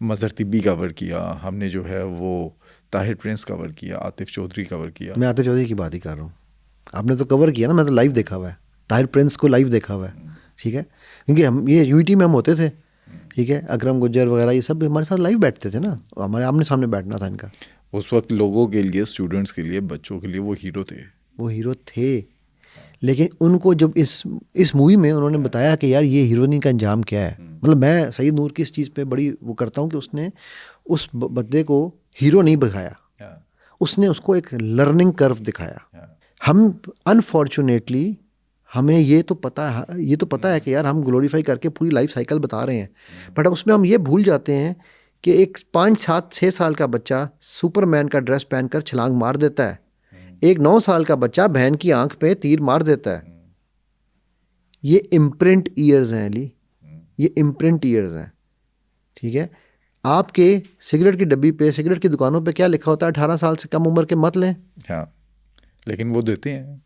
मज़हर तिब्बी कवर किया, हमने जो है वो ताहिर प्रिंस कवर किया, आतिफ चौधरी कवर किया। मैं आतिफ चौधरी की बात ही कर रहा हूँ। आपने तो कवर किया ना, मैं तो लाइव देखा हुआ है, ताहिर प्रिंस को लाइव देखा हुआ है, ठीक है, क्योंकि हम ये यूईटी में हम होते थे, ठीक है, अकरम गुज्जर वगैरह ये सब हमारे साथ लाइव बैठते थे ना, हमारे आमने सामने बैठना था इनका। उस वक्त लोगों के लिए, स्टूडेंट्स के लिए, बच्चों के लिए वो हीरो थे। वो हीरो थे, लेकिन उनको जब इस मूवी में उन्होंने बताया कि यार ये हीरोइनी का अंजाम क्या है, मतलब मैं सईद नूर की इस चीज़ पे बड़ी वो करता हूँ कि उसने उस बंदे को हीरो नहीं दिखाया, उसने उसको एक लर्निंग कर्व दिखाया। हम अनफॉर्चुनेटली हमें ये तो पता है कि यार हम ग्लोरीफाई करके पूरी लाइफ साइकिल बता रहे हैं, बट अब उसमें हम ये भूल जाते हैं कि एक 5, 7, 6 साल का बच्चा सुपरमैन का ड्रेस पहनकर छलांग मार देता है, एक 9 साल का बच्चा बहन की आंख पे तीर मार देता है। ये इम्प्रिंट ईयर्स हैं अली, ये इम्प्रिंट ईयर्स हैं, ठीक है। आपके सिगरेट की डब्बी पे, सिगरेट की दुकानों पे क्या लिखा होता है? 18 साल से कम उम्र के मत लें। हाँ, लेकिन वो देते हैं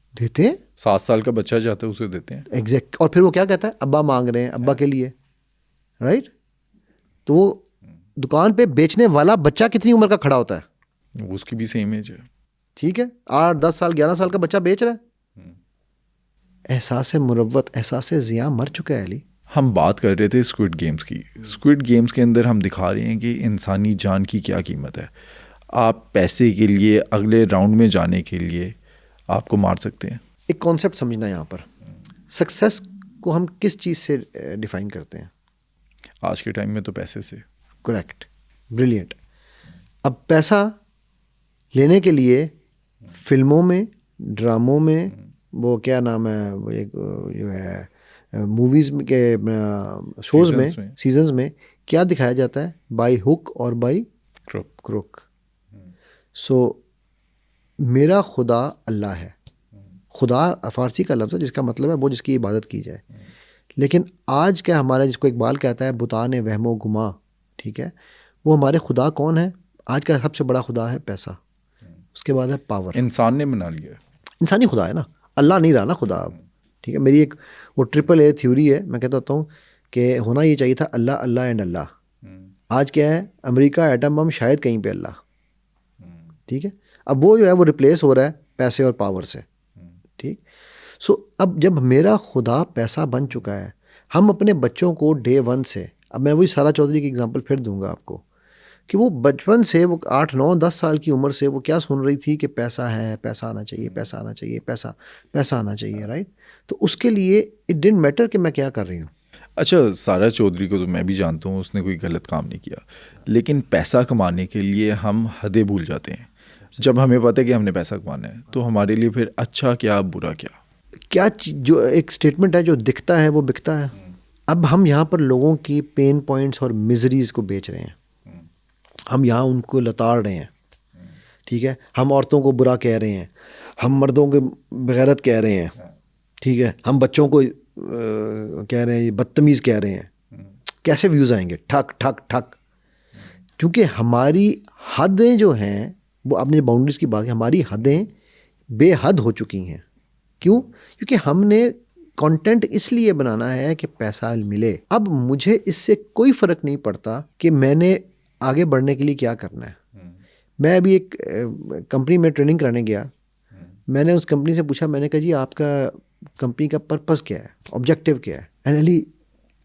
7 साल का बच्चा जाता है उसे देते हैं। एग्जैक्ट। और फिर वो क्या कहता है? अब्बा मांग रहे हैं, अब्बा के लिए, राइट। तो वो दुकान पे बेचने वाला बच्चा कितनी उम्र का खड़ा होता है? उसकी भी सेम एज है, ठीक है, 8, 10 साल, 11 साल का बच्चा बेच रहा है। एहसास मुरव्वत, एहसास ज़िया मर चुका है अली। हम बात कर रहे थे स्क्विड गेम्स की। स्क्विड गेम्स के अंदर हम दिखा रहे हैं कि इंसानी जान की क्या कीमत है। आप पैसे के लिए, अगले राउंड में जाने के लिए आपको मार सकते हैं। एक कॉन्सेप्ट समझना यहाँ पर, सक्सेस को हम किस चीज़ से डिफाइन करते हैं? आज के टाइम में तो पैसे से। Correct, brilliant. अब पैसा लेने के लिए फिल्मों में, ड्रामों में, वो क्या नाम है, वो एक जो है मूवीज़ के शोज़ में, सीजन्स में क्या दिखाया जाता है? बाय हुक और बाय क्रुक। सो मेरा खुदा अल्लाह है। खुदा फ़ारसी का लफ्ज़ है जिसका मतलब है वो जिसकी इबादत की जाए। लेकिन आज क्या हमारा, जिसको इकबाल कहता है बुतान वहमो गुमा, ठीक है, वो हमारे खुदा कौन है? आज का सबसे बड़ा खुदा है पैसा, उसके बाद है पावर। इंसान ने बना लिया, इंसानी खुदा है ना, अल्लाह नहीं रहा ना खुदा अब, ठीक है। मेरी एक वो AAA थ्योरी है, मैं कहता होता हूँ कि होना ये चाहिए था अल्लाह, अल्लाह एंड अल्लाह। आज क्या है? अमेरिका एटम बम, शायद कहीं पे अल्लाह, ठीक है। अब वो जो है वो रिप्लेस हो रहा है पैसे और पावर से, ठीक। सो अब जब मेरा खुदा पैसा बन चुका है, हम अपने बच्चों को डे 1 से, अब मैं वही सारा चौधरी की एग्जांपल फिर दूंगा आपको, कि वो बचपन से, वो 8, 9, 10 साल की उम्र से वो क्या सुन रही थी कि पैसा है, पैसा आना चाहिए, पैसा आना चाहिए, पैसा आना चाहिए, राइट। तो उसके लिए इट डिडंट मैटर कि मैं क्या कर रही हूँ। अच्छा, सारा चौधरी को तो मैं भी जानता हूँ, उसने कोई गलत काम नहीं किया, लेकिन पैसा कमाने के लिए हम हदें भूल जाते हैं। जब हमें पता है कि हमने पैसा कमाना है, तो हमारे लिए फिर अच्छा क्या बुरा क्या, जो एक स्टेटमेंट है, जो दिखता है वो बिकता है। अब हम यहाँ पर लोगों की पेन पॉइंट्स और मिजरीज़ को बेच रहे हैं, हम यहाँ उनको लताड़ रहे हैं, ठीक है। हम औरतों को बुरा कह रहे हैं, हम मर्दों को बेगैरत कह रहे हैं, ठीक है। हम बच्चों को कह रहे हैं, बदतमीज़ कह रहे हैं। कैसे व्यूज़ आएंगे? ठक ठक ठक। क्योंकि हमारी हदें जो हैं, वो अपने बाउंड्रीज़ की बात है, हमारी हदें बेहद हो चुकी हैं। क्यों? क्योंकि हमने कंटेंट इसलिए बनाना है कि पैसा मिले। अब मुझे इससे कोई फ़र्क नहीं पड़ता कि मैंने आगे बढ़ने के लिए क्या करना है। मैं अभी एक कंपनी में ट्रेनिंग कराने गया, मैंने उस कंपनी से पूछा, मैंने कहा जी आपका कंपनी का पर्पस क्या है, ऑब्जेक्टिव क्या है? And Ali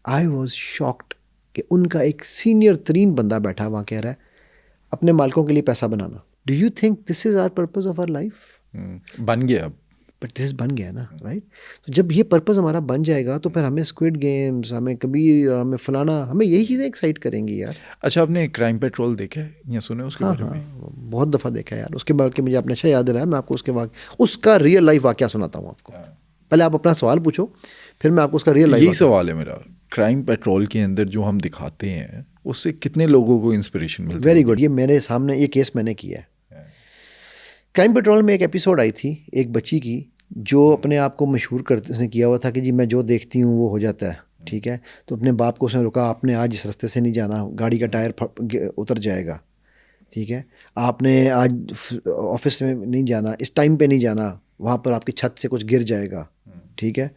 I was shocked कि उनका एक सीनियर तरीन बंदा बैठा वहाँ कह रहा है अपने मालिकों के लिए पैसा बनाना। Do you think this is our purpose of our life? बन गया अब, बट दिस बन गया ना, राइट। तो जब ये पर्पस हमारा बन जाएगा तो फिर हमें स्क्विड गेम्स, हमें कबीर, हमें फलाना, हमें यही चीज़ें एक्साइट करेंगी यार। अच्छा, आपने क्राइम पेट्रोल देखा है या सुना है उसके बारे में? बहुत दफ़ा देखा है यार। उसके बाद के मुझे आपने अच्छा याद दिलाया, मैं आपको उसका रियल लाइफ वाक़या सुनाता हूँ आपको। पहले आप अपना सवाल पूछो, फिर मैं आपको उसका रियल लाइफ। यही सवाल है मेरा, क्राइम पेट्रोल के अंदर जो हम दिखाते हैं उससे कितने लोगों को इंस्पिरेशन मिलती है? Very good. ये मेरे सामने ये केस मैंने किया है। क्राइम पेट्रोल में एक एपिसोड आई थी एक बच्ची की, जो अपने आप को मशहूर करते, उसने किया हुआ था कि जी मैं जो देखती हूँ वो हो जाता है, ठीक है। तो अपने बाप को उसने रोका, आपने आज इस रास्ते से नहीं जाना, गाड़ी का टायर उतर जाएगा, ठीक है, आपने आज ऑफिस में नहीं जाना, इस टाइम पे नहीं जाना, वहाँ पर आपकी छत से कुछ गिर जाएगा, ठीक है,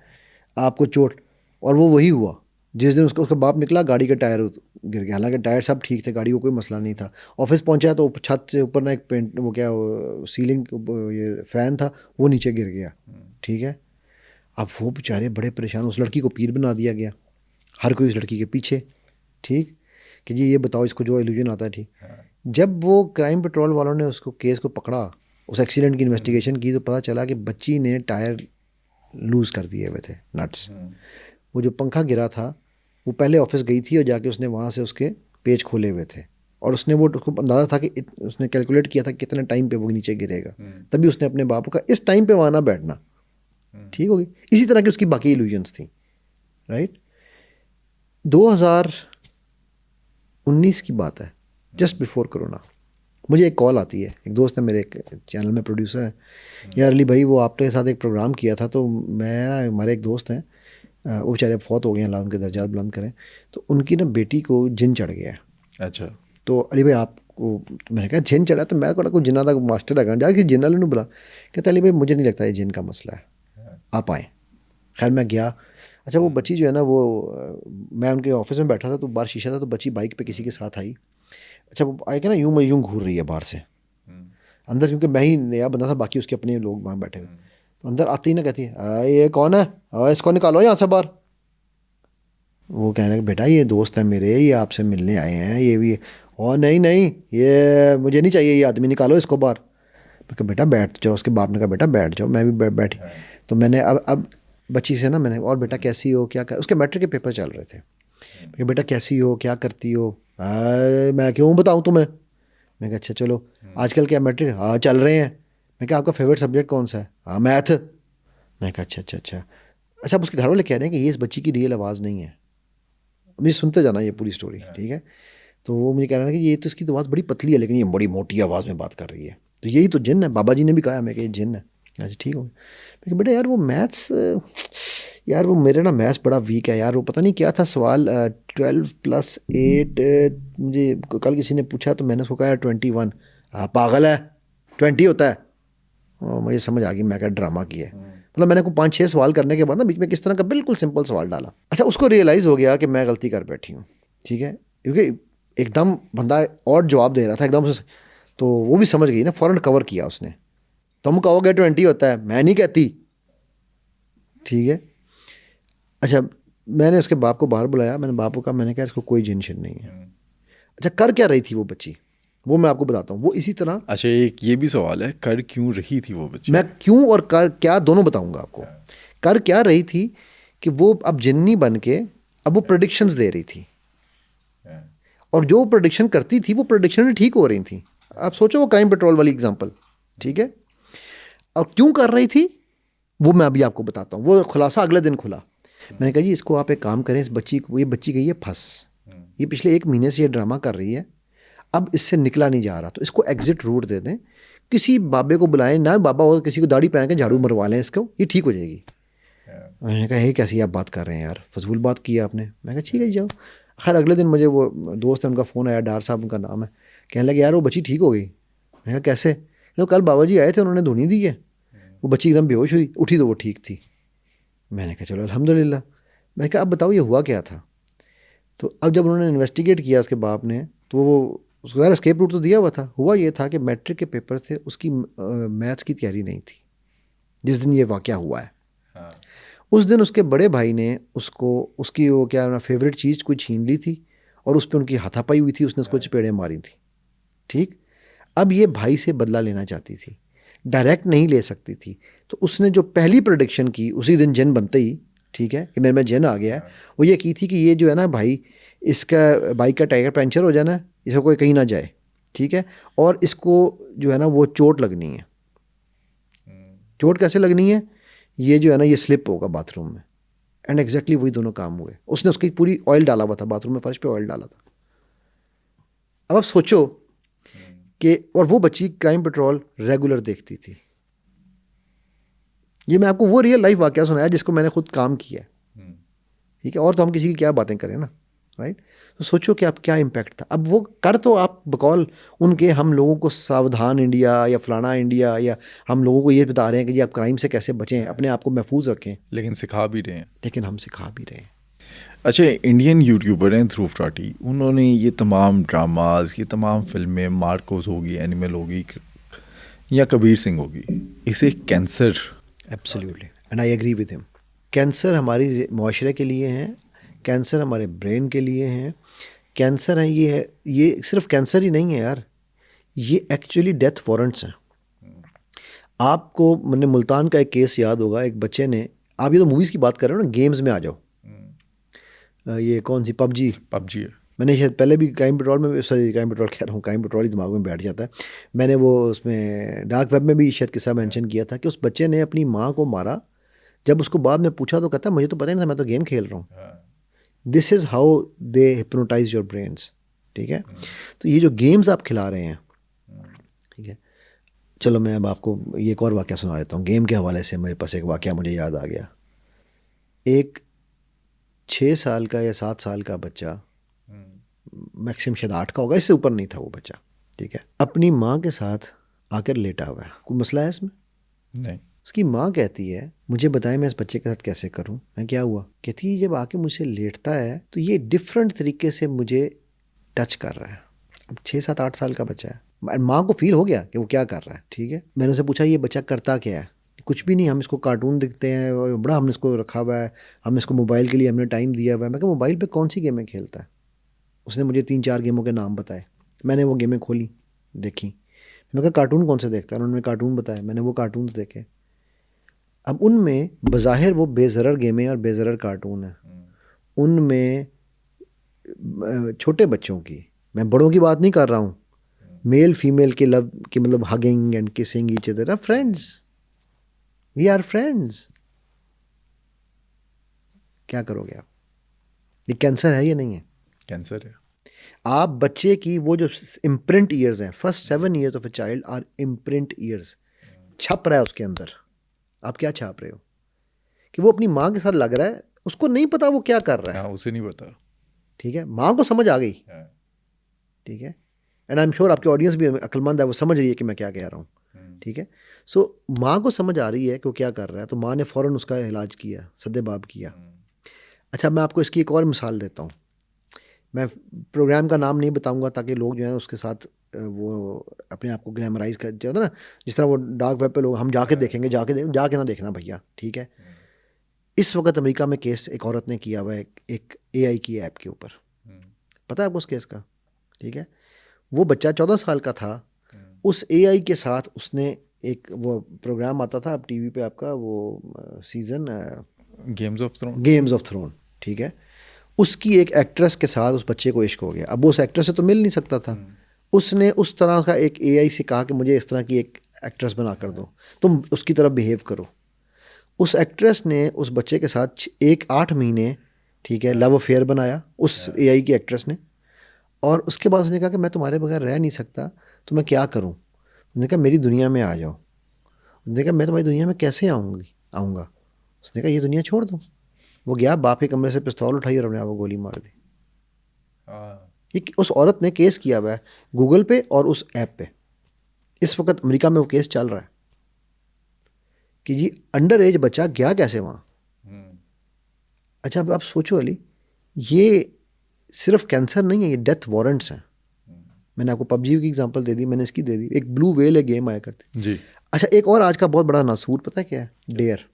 आपको चोट। और वो वही हुआ जिस दिन उसका बाप निकला, गाड़ी का टायर गिर गया। हालांकि टायर सब ठीक थे, गाड़ी को कोई मसला नहीं था। ऑफिस पहुंचा तो छत से ऊपर ना एक पेंट वो क्या सीलिंग ये फैन था, वो नीचे गिर गया, ठीक है। अब वो बेचारे बड़े परेशान, उस लड़की को पीर बना दिया गया, हर कोई उस लड़की के पीछे, ठीक, कि जी ये बताओ इसको जो इल्यूजन आता है, ठीक। जब वो क्राइम पेट्रोल वालों ने उसको केस को पकड़ा, उस एक्सीडेंट की इन्वेस्टिगेशन की, तो पता चला कि बच्ची ने टायर लूज़ कर दिए हुए थे, नट्स। वो जो पंखा गिरा था, वो पहले ऑफिस गई थी और जाके उसने वहाँ से उसके पेज खोले हुए थे, और उसने वो उसको अंदाज़ा था कि उसने कैलकुलेट किया था कितने टाइम पे वो नीचे गिरेगा, तभी उसने अपने बाप का इस टाइम पे वहाँ ना बैठना, ठीक होगी। इसी तरह की उसकी बाकी इल्यूजन्स थी, राइट। 2019 की बात है, जस्ट बिफोर कोरोना, मुझे एक कॉल आती है, एक दोस्त है मेरे, एक चैनल में प्रोड्यूसर है, यार अली भाई वो आपके साथ एक प्रोग्राम किया था, तो मैं ना, हमारे एक दोस्त हैं, वो बेचारे फौत हो गए हैं, अल्लाह उनके दर्जात बुलंद करें, तो उनकी ना बेटी को जिन चढ़ गया है। अच्छा। तो अली भाई आपको, मैंने कहा जिन चढ़ा, तो मैं कोई जिन्ना का मास्टर है, जाके जिन वाले बुला। कहते अली भाई मुझे नहीं लगता ये जिन का मसला है, आप आएँ। खैर मैं गया। अच्छा वो बच्ची जो है ना, वो मैं उनके ऑफिस में बैठा था, तो बाहर शीशा था, तो बच्ची बाइक पे किसी के साथ आई। अच्छा वो आए कि ना, यूं घूर रही है बाहर से अंदर, क्योंकि मैं ही नया बंदा था, बाकी उसके अपने लोग वहाँ बैठे हुए। तो अंदर आती ही ना कहती है ये कौन है, इसको निकालो यहाँ से बाहर। वो कह रहे हैं बेटा ये दोस्त है मेरे, ये आपसे मिलने आए हैं, ये भी। और नहीं नहीं, ये मुझे नहीं चाहिए, ये आदमी निकालो इसको बाहर। मैं कहा बेटा बैठ जाओ, उसके बाप ने कहा बेटा बैठ जाओ, मैं भी बैठी। तो मैंने अब बच्ची से ना मैंने, और बेटा कैसी हो, क्या कर, उसके मैट्रिक के पेपर चल रहे थे, कि बेटा कैसी हो, क्या करती हो। मैं क्यों बताऊँ तुम्हें। मैं कहा अच्छा चलो, आजकल क्या मैट्रिक, हाँ चल रहे हैं। मैं कहा आपका फेवरेट सब्जेक्ट कौन सा है, हाँ मैथ। मैं कहा अच्छा अच्छा अच्छा। अच्छा अब उसके घर वाले कह रहे हैं कि ये इस बच्ची की रियल आवाज़ नहीं है, मुझे सुनते जाना ये पूरी स्टोरी, ठीक है। तो वो मुझे कह रहा है कि ये तो इसकी तो आवाज़ बड़ी पतली है, लेकिन ये बड़ी मोटी आवाज़ में बात कर रही है, तो यही तो जिन है, बाबा जी ने भी कहा मैं कि ये जिन है। अच्छा ठीक हो। मैं बेटा यार वो मैथ्स, यार वो मेरे ना मैथ्स बड़ा वीक है यार, वो पता नहीं क्या था सवाल, 12+8, मुझे कल किसी ने पूछा, तो मैंने उसको कहा 21। हाँ पागल है, 20 होता है। मुझे समझ आ गई, मैं क्या ड्रामा किया है। मतलब मैंने को 5-6 सवाल करने के बाद ना बीच में किस तरह का बिल्कुल सिंपल सवाल डाला। अच्छा उसको रियलाइज़ हो गया कि मैं गलती कर बैठी हूँ, ठीक है, क्योंकि एकदम बंदा और जवाब दे रहा था एकदम से, तो वो भी समझ गई ना, फ़ौरन कवर किया उसने। तुम कहोगे 20 होता है, मैं नहीं कहती, ठीक है। अच्छा मैंने उसके बाप को बाहर बुलाया, मैंने बाप को कहा, मैंने कहा इसको कोई जिन नहीं है। अच्छा कर क्या रही थी वो बच्ची, वो मैं आपको बताता हूँ। वो इसी तरह, अच्छा एक ये भी सवाल है, कर क्यों रही थी वो बच्ची? मैं क्यों और कर क्या दोनों बताऊंगा आपको। कर क्या रही थी कि वो अब जिन्नी बन के अब वो प्रेडिक्शंस दे रही थी, और जो प्रेडिक्शन करती थी वो प्रेडिक्शन ठीक हो रही थी। आप सोचो वो क्राइम पेट्रोल वाली एग्जांपल, ठीक है। और क्यों कर रही थी वो मैं अभी आपको बताता हूँ, वो खुलासा अगले दिन खुला। मैंने कहा जी इसको आप एक काम करें, इस बच्ची को, ये बच्ची गई है फंस, ये पिछले 1 महीने से ये ड्रामा कर रही है, अब इससे निकला नहीं जा रहा, तो इसको एग्जिट रूट दे दें, किसी बाबे को बुलाएं, ना बाबा हो, किसी को दाढ़ी पहन के झाड़ू मरवा लें इसको, ये ठीक हो जाएगी। मैंने कहा हे कैसी आप बात कर रहे हैं यार, फजूल बात की है आपने। मैं कहा ठीक है जाओ। खैर अगले दिन मुझे वो दोस्त है उनका फ़ोन आया, डार साहब उनका नाम है, कहने लगे यार वो बच्ची ठीक हो गई। मैंने कहा कैसे। तो कल बाबा जी आए थे, उन्होंने धुनी दी है, वो बच्ची एकदम बेहोश हुई, उठी तो वो ठीक थी। मैंने कहा चलो अल्हम्दुलिल्लाह। मैं कहा अब बताओ ये हुआ क्या था। तो अब जब उन्होंने इन्वेस्टिगेट किया उसके बाप ने, तो वो उसको यार एस्केप रूट तो दिया हुआ था। हुआ ये था कि मैट्रिक के पेपर थे, उसकी मैथ्स की तैयारी नहीं थी जिस दिन ये वाक़या हुआ है। हाँ। उस दिन उसके बड़े भाई ने उसको, उसकी वो क्या ना फेवरेट चीज़ कोई छीन ली थी, और उस पर उनकी हाथापाई हुई थी, उसने उसको चपेड़े मारी थी, ठीक। अब ये भाई से बदला लेना चाहती थी, डायरेक्ट नहीं ले सकती थी, तो उसने जो पहली प्रोडिक्शन की उसी दिन जिन बनते ही, ठीक है, कि मेरे में जिन आ गया है, वो ये की थी कि ये जो है ना भाई, इसका बाइक का टायर पंचर हो जाना है, इसको कोई कहीं ना जाए, ठीक है, और इसको जो है ना वो चोट लगनी है। चोट कैसे लगनी है, ये जो है ना ये स्लिप होगा बाथरूम में, एंड एग्जैक्टली वही दोनों काम हुए। उसने उसकी पूरी ऑयल डाला हुआ था बाथरूम में, फर्श पे ऑयल डाला था। अब आप सोचो कि, और वो बच्ची क्राइम पेट्रोल रेगुलर देखती थी। ये मैं आपको वो रियल लाइफ वाकया सुनाया जिसको मैंने खुद काम किया है, ठीक है। और तो हम किसी की क्या बातें करें ना, राइट। तो सोचो कि आप क्या इम्पैक्ट था। अब वो कर तो आप बकौल उनके हम लोगों को सावधान इंडिया या फलाना इंडिया या हम लोगों को ये बता रहे हैं कि जी आप क्राइम से कैसे बचें, अपने आप को महफूज रखें, लेकिन सिखा भी रहे हैं। लेकिन हम सिखा भी रहे हैं। अच्छा, इंडियन यूट्यूबर हैं ध्रुव राठी, उन्होंने ये तमाम ड्रामाज, ये तमाम फिल्में, मार्कोस होगी, एनिमल होगी या कबीर सिंह होगी, इसे cancer. Absolutely, and I agree with him. Cancer हमारी माशरे के लिए हैं, कैंसर हमारे ब्रेन के लिए हैं, कैंसर है, ये सिर्फ कैंसर ही नहीं है यार, ये एक्चुअली डेथ वारंट्स हैं। आपको मैंने मुल्तान का एक केस याद होगा, एक बच्चे ने, आप ये तो मूवीज़ की बात कर रहे हो ना, गेम्स में आ जाओ। ये कौन सी पबजी है। मैंने शायद पहले भी क्राइम पेट्रोल में, सॉरी क्राइम पेट्रोल कह रहा हूँ, क्राइम पेट्रोल ही दिमाग में बैठ जाता है। मैंने वो उसमें डार्क वेब में भी शायद किस्सा मेंशन किया था कि उस बच्चे ने अपनी माँ को मारा। जब उसको बाद में पूछा तो कहता मुझे तो पता ही नहीं था, मैं तो गेम खेल रहा हूँ। This is how they hypnotize your brains. ठीक है, तो ये जो गेम्स आप खिला रहे हैं, ठीक है, चलो मैं अब आपको ये एक और वाक़या सुना देता हूँ गेम के हवाले से। मेरे पास एक वाक़या मुझे याद आ गया। एक 6 साल का या 7 साल का बच्चा, मैक्सिमम शायद 8 का होगा, इससे ऊपर नहीं था वो बच्चा, ठीक है, अपनी माँ के साथ आकर लेटा हुआ है। कोई मसला है इसमें? नहीं। उसकी माँ कहती है मुझे बताएं मैं इस बच्चे के साथ कैसे करूं। मैं क्या हुआ? कहती है जब आके मुझसे लेटता है तो ये डिफरेंट तरीके से मुझे टच कर रहा है। अब 6 7 8 साल का बच्चा है, माँ को फील हो गया कि वो क्या कर रहा है। ठीक है, मैंने उसे पूछा ये बच्चा करता क्या है? कुछ भी नहीं, हम इसको कार्टून दिखते हैं और बड़ा हमने इसको रखा हुआ है, हम इसको मोबाइल के लिए हमने टाइम दिया हुआ है। मैं कहा मोबाइल पे कौन सी गेमें खेलता है? उसने मुझे 3 4 गेमों के नाम बताए। मैंने वो गेमें खोली, देखी। मैंने कहा कार्टून कौन से देखता है? उन्होंने कार्टून बताया, मैंने वो कार्टून्स देखे। अब उनमें बज़ाहिर वो बेज़रर गेमें और बेज़रर कार्टून है, उनमें छोटे बच्चों की, मैं बड़ों की बात नहीं कर रहा हूँ, मेल फीमेल के लव की, मतलब hugging and kissing each other, friends, we are friends. क्या करोगे आप? ये कैंसर है या नहीं है? कैंसर है। आप बच्चे की वो जो इम्प्रिंट ईयर्स हैं, first 7 years of a child are imprint years, छप रहा है उसके अंदर। आप क्या छाप रहे हो? कि वो अपनी माँ के साथ लग रहा है, उसको नहीं पता वो क्या कर रहा है। हाँ, उसे नहीं पता। ठीक है, माँ को समझ आ गई। ठीक है, एंड आई एम श्योर आपकी ऑडियंस भी अक्लमंद है, वो समझ रही है कि मैं क्या कह रहा हूँ। ठीक है, सो माँ को समझ आ रही है कि वो क्या कर रहा है, तो माँ ने फ़ौरन उसका इलाज किया, सद्देबाब किया। अच्छा, मैं आपको इसकी एक और मिसाल देता हूँ। मैं प्रोग्राम का नाम नहीं बताऊंगा ताकि लोग जो है उसके साथ वो अपने आप को ग्लैमराइज कर जाता ना, जिस तरह वो डार्क वेब पे लोग हम जाके देखेंगे, जाके ना देखना भैया। ठीक है, इस वक्त अमेरिका में केस एक औरत ने किया हुआ है एक AI की ऐप के ऊपर। पता है आपको उस केस का? ठीक है, वो बच्चा 14 साल का था, उस AI के साथ उसने एक वो प्रोग्राम आता था अब टीवी पे आपका, वो सीजन गेम्स ऑफ थ्रोन। ठीक है, उसकी एक एक्ट्रेस के साथ उस बच्चे को इश्क हो गया। अब वो उस एक्ट्रेस से तो मिल नहीं सकता था, उसने उस तरह का एक AI से कहा कि मुझे इस तरह की एक एक्ट्रेस बना कर दो, तुम उसकी तरह बिहेव करो। उस एक्ट्रेस ने उस बच्चे के साथ 8 महीने, ठीक है, लव अफेयर बनाया उस AI की एक्ट्रेस ने। और उसके बाद उसने कहा कि मैं तुम्हारे बगैर रह नहीं सकता, तो मैं क्या करूं? उसने कहा मेरी दुनिया में आ जाओ। उसने कहा मैं तुम्हारी दुनिया में कैसे आऊँगा? उसने कहा ये दुनिया छोड़ दो। वो गया, बाप के कमरे से पिस्तौल उठाई और अपने आप को गोली मार दी। ये उस औरत ने केस किया हुआ है गूगल पे और उस ऐप पे। इस वक्त अमेरिका में वो केस चल रहा है कि जी अंडर एज बच्चा गया कैसे वहाँ। अच्छा, अब आप सोचो अली, ये सिर्फ कैंसर नहीं है, ये डेथ वारंट्स हैं। मैंने आपको पबजी की एग्जांपल दे दी, मैंने इसकी दे दी, एक ब्लू वेल है गेम आया करती जी। अच्छा, एक और आज का बहुत बड़ा नासूर पता है क्या है? डेयर।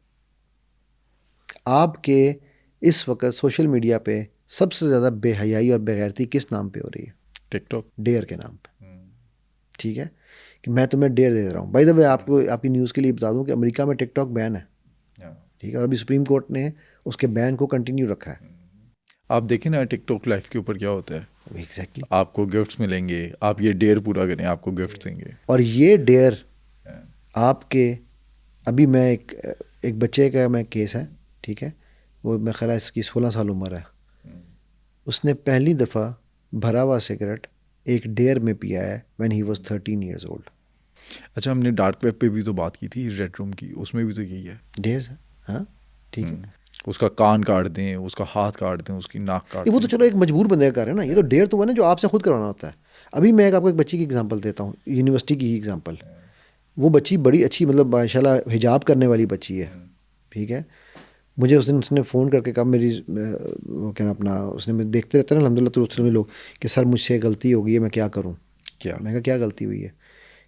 आपके इस वक्त सोशल मीडिया पे सबसे ज़्यादा बेहयाई और बेगैरती किस नाम पे हो रही है? टिकटॉक। डेयर के नाम पे। ठीक है, कि मैं तुम्हें डेयर दे रहा हूँ। बाय द वे आपको आपकी न्यूज़ के लिए बता दूँ कि अमेरिका में टिकटॉक बैन है। ठीक है, और अभी सुप्रीम कोर्ट ने उसके बैन को कंटिन्यू रखा है। आप देखें ना टिकटॉक लाइफ के ऊपर क्या होता है। एग्जैक्टली, आपको गिफ्ट्स मिलेंगे, आप ये डेयर पूरा करें, आपको गिफ्ट्स देंगे। और ये डेयर आपके, अभी मैं एक बच्चे का मैं केस है, ठीक है, वो मैं ख्याल है इसकी 16 साल उम्र है। उसने पहली दफ़ा भरा हुआ सिगरेट एक डेयर में पिया है when he was 13 years old। अच्छा, हमने डार्क वेब पे भी तो बात की थी रेड रूम की, उसमें भी तो यही है। डेयर, हाँ ठीक है। उसका कान काट दें, उसका हाथ काट दें, उसकी नाक काट ये वो दें। तो चलो एक मजबूर बंदे का कार्य है ना, ये तो डेयर तो वो है ना जो आपसे खुद करवाना होता है। अभी मैं आपको एक बच्ची की एग्जांपल देता हूँ, यूनिवर्सिटी की ही एग्जांपल। वो बच्ची बड़ी अच्छी, मतलब माशाल्लाह हिजाब करने वाली बच्ची है, ठीक है। मुझे उस दिन उसने फ़ोन करके कहा मेरी वो क्या नाम अपना, उसने मैं देखते रहते हैं ना अल्हम्दुलिल्लाह तो उसमें लोग, कि सर मुझसे गलती हो गई है, मैं क्या करूँ। क्या? मैं कहा क्या गलती हुई है।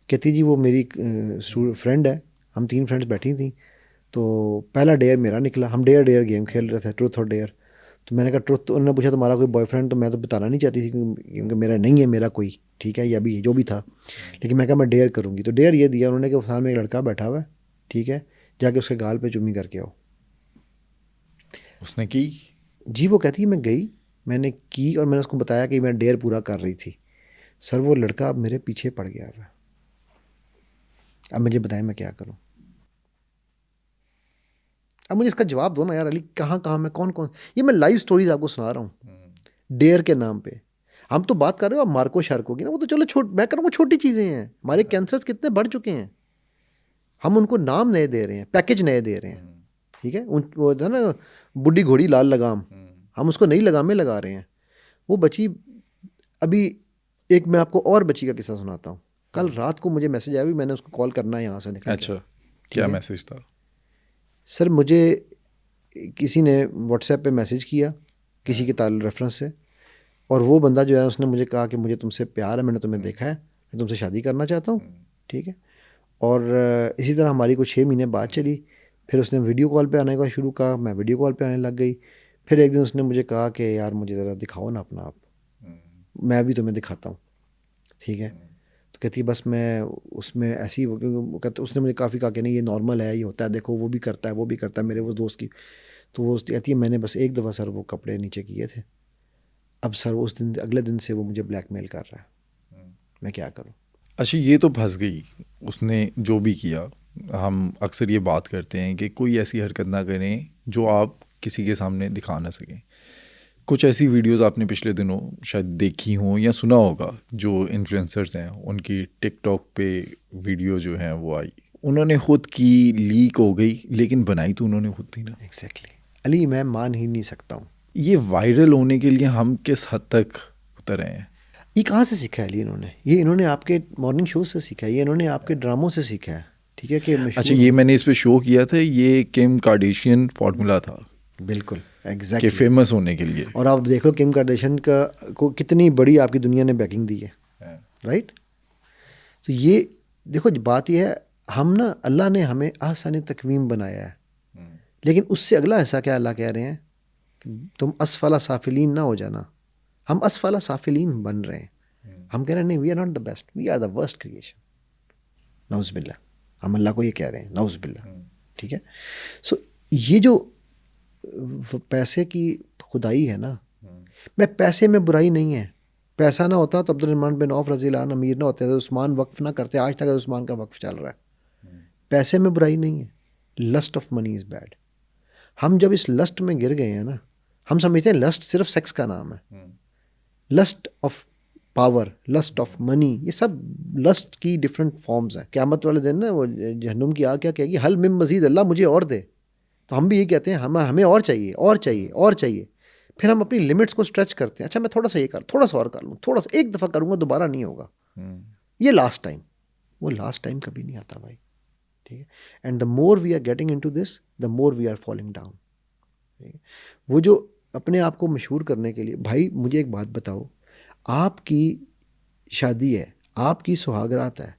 कहती जी वो मेरी फ्रेंड है, हम 3 फ्रेंड्स बैठी थी, तो पहला डेयर मेरा निकला, हम डेयर डेयर गेम खेल रहे थे, ट्रूथ और डेयर। तो मैंने कहा ट्रुथ, तो उन्होंने पूछा तुम्हारा कोई बॉयफ्रेंड, तो मैं तो बताना नहीं चाहती थी क्योंकि मेरा नहीं है, मेरा कोई, ठीक है, या भी जो भी था। लेकिन मैं कहा मैं डेयर करूँगी, तो डेयर ये दिया उन्होंने कि सामने एक लड़का बैठा हुआ है, ठीक है, जाके उसके गाल पे चुम्मी करके आओ। उसने की? जी वो कहती है मैं गई, मैंने की और मैंने उसको बताया कि मैं डेयर पूरा कर रही थी। सर वो लड़का अब मेरे पीछे पड़ गया हुआ है। अब मुझे बताएं मैं क्या करूँ। अब मुझे इसका जवाब दो ना यार अली, कहाँ कहाँ मैं कौन कौन, ये मैं लाइव स्टोरीज आपको सुना रहा हूँ डेयर के नाम पे। हम तो बात कर रहे हो अब मार्को शार्को की ना, वो तो चलो मैं कर रहा हूँ छोटी चीज़ें हैं, हमारे कैंसर्स कितने बढ़ चुके हैं, हम उनको नाम नए दे रहे हैं, पैकेज नए दे रहे हैं, ठीक है। वो था ना बुढ़ी घोड़ी लाल लगाम, हम उसको नई लगामें लगा रहे हैं। वो बच्ची अभी, एक मैं आपको और बच्ची का किस्सा सुनाता हूँ। कल रात को मुझे मैसेज आया, भी मैंने उसको कॉल करना है यहाँ से निकल के, अच्छा, ठीक क्या है। मैसेज था? सर मुझे किसी ने व्हाट्सएप पे मैसेज किया किसी के ताल रेफरेंस से, और वो बंदा जो है उसने मुझे कहा कि मुझे तुमसे प्यार है, मैंने तुम्हें देखा है, मैं तुमसे शादी करना चाहता हूँ, ठीक है। और इसी तरह हमारी कुछ 6 महीने बाद चली। फिर उसने वीडियो कॉल पे आने का शुरू कहा, मैं वीडियो कॉल पे आने लग गई। फिर एक दिन उसने मुझे कहा कि यार मुझे ज़रा दिखाओ ना अपना आप, मैं भी तुम्हें दिखाता हूँ, ठीक है। तो कहती है बस मैं उसमें ऐसी, क्योंकि वो कहते उसने मुझे काफ़ी कहा कि नहीं ये नॉर्मल है, ये होता है, देखो वो भी करता है, वो भी करता है, मेरे वो दोस्त की। तो वो कहती है मैंने बस एक दफ़ा सर वो कपड़े नीचे किए थे, अब सर उस दिन अगले दिन से वो मुझे ब्लैकमेल कर रहा है, मैं क्या करूँ। अच्छा, ये तो फंस गई, उसने जो भी किया। हम अक्सर ये बात करते हैं कि कोई ऐसी हरकत ना करें जो आप किसी के सामने दिखा ना सकें। कुछ ऐसी वीडियोस आपने पिछले दिनों शायद देखी हों या सुना होगा, जो इन्फ्लुएंसर्स हैं उनकी टिकटॉक पे वीडियो जो हैं वो आई, उन्होंने खुद की, लीक हो गई, लेकिन बनाई तो उन्होंने खुद थी ना। एग्जैक्टली अली, मैं मान ही नहीं सकता हूँ। ये वायरल होने के लिए हम किस हद तक उतर रहे हैं? ये कहाँ से सीखा है अली इन्होंने, ये इन्होंने आपके मॉर्निंग शो से सीखा है, ये इन्होंने आपके ड्रामों से सीखा है, ठीक है, कि अच्छा, मशहूर ये हो। मैंने इस पे शो किया था, ये किम कार्डेशियन फार्मूला था बिल्कुल कि एग्जैक्टली। फेमस होने के लिए। और आप देखो किम कार्दाशियन का को कितनी बड़ी आपकी दुनिया ने बैकिंग दी है, राइट। तो ये देखो बात ये है, हम ना अल्लाह ने हमें आसानी तकवीम बनाया है, लेकिन उससे अगला हिस्सा क्या अल्लाह कह रहे हैं कि तुम असफला साफिलीन ना हो जाना। हम असफला साफिलीन बन रहे हैं, हम कह रहे हैं नहीं we are not the best, we are the worst creation, नाउज़ हम अल्लाह को ये कह रहे हैं, नाउज़ बिल्ला, ठीक है। सो ये जो पैसे की खुदाई है ना, मैं पैसे में बुराई नहीं है, पैसा ना होता तो अब्दुर्रहमान बिन औफ रज़ी अल्लाह अन्हु अमीर ना होते, तो उस्मान वक्फ ना करते, आज तक उस्मान का वक्फ चल रहा है। पैसे में बुराई नहीं है, lust of money is bad. हम जब इस लस्ट में गिर गए हैं ना, हम समझते हैं लस्ट सिर्फ सेक्स का नाम है। Lust of power, lust of money, ये सब लस्ट की डिफरेंट फॉर्म्स हैं। क़यामत वाले दिन ना वो जहन्नुम की आग क्या कहेगी, हल मिन मज़ीद, अल्लाह मुझे और दे। तो हम भी ये कहते हैं हमें और चाहिए और चाहिए और चाहिए। फिर हम अपनी लिमिट्स को स्ट्रेच करते हैं, अच्छा मैं थोड़ा सा ये कर, थोड़ा सा और कर लूँ, थोड़ा सा एक दफ़ा करूँगा दोबारा नहीं होगा, ये लास्ट टाइम। वो लास्ट टाइम कभी नहीं आता भाई, ठीक है। And the more we are getting into this, the more we are falling down. वो जो अपने आप को मशहूर करने के लिए, भाई मुझे एक बात बताओ, आपकी शादी है, आपकी सुहागरात है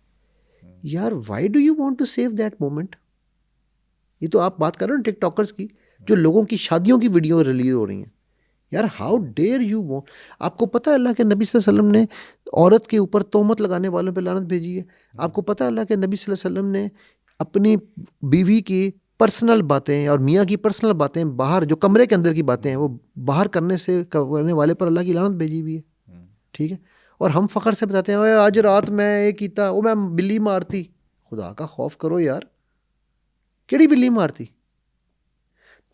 यार, why do you want to save that moment. ये तो आप बात कर रहे हो टिकटॉकर्स की, जो लोगों की शादियों की वीडियो रिलीज हो रही हैं यार, हाउ डेयर यू वॉन्ट। आपको पता है अल्लाह के नबी सल्लल्लाहु अलैहि वसल्लम ने औरत के ऊपर तोहमत लगाने वालों पे लानत भेजी है। आपको पता है अल्लाह के नबी सल्लल्लाहु अलैहि वसल्लम ने अपनी बीवी की पर्सनल बातें और मियाँ की पर्सनल बातें बाहर, जो कमरे के अंदर की बातें हैं, वो बाहर करने वाले पर अल्लाह की लानत भेजी हुई है, ठीक है। और हम फ़ख्र से बताते हैं आज रात मैं ये कीता, वो मैं बिल्ली मारती। खुदा का खौफ करो यार, केड़ी बिल्ली मारती।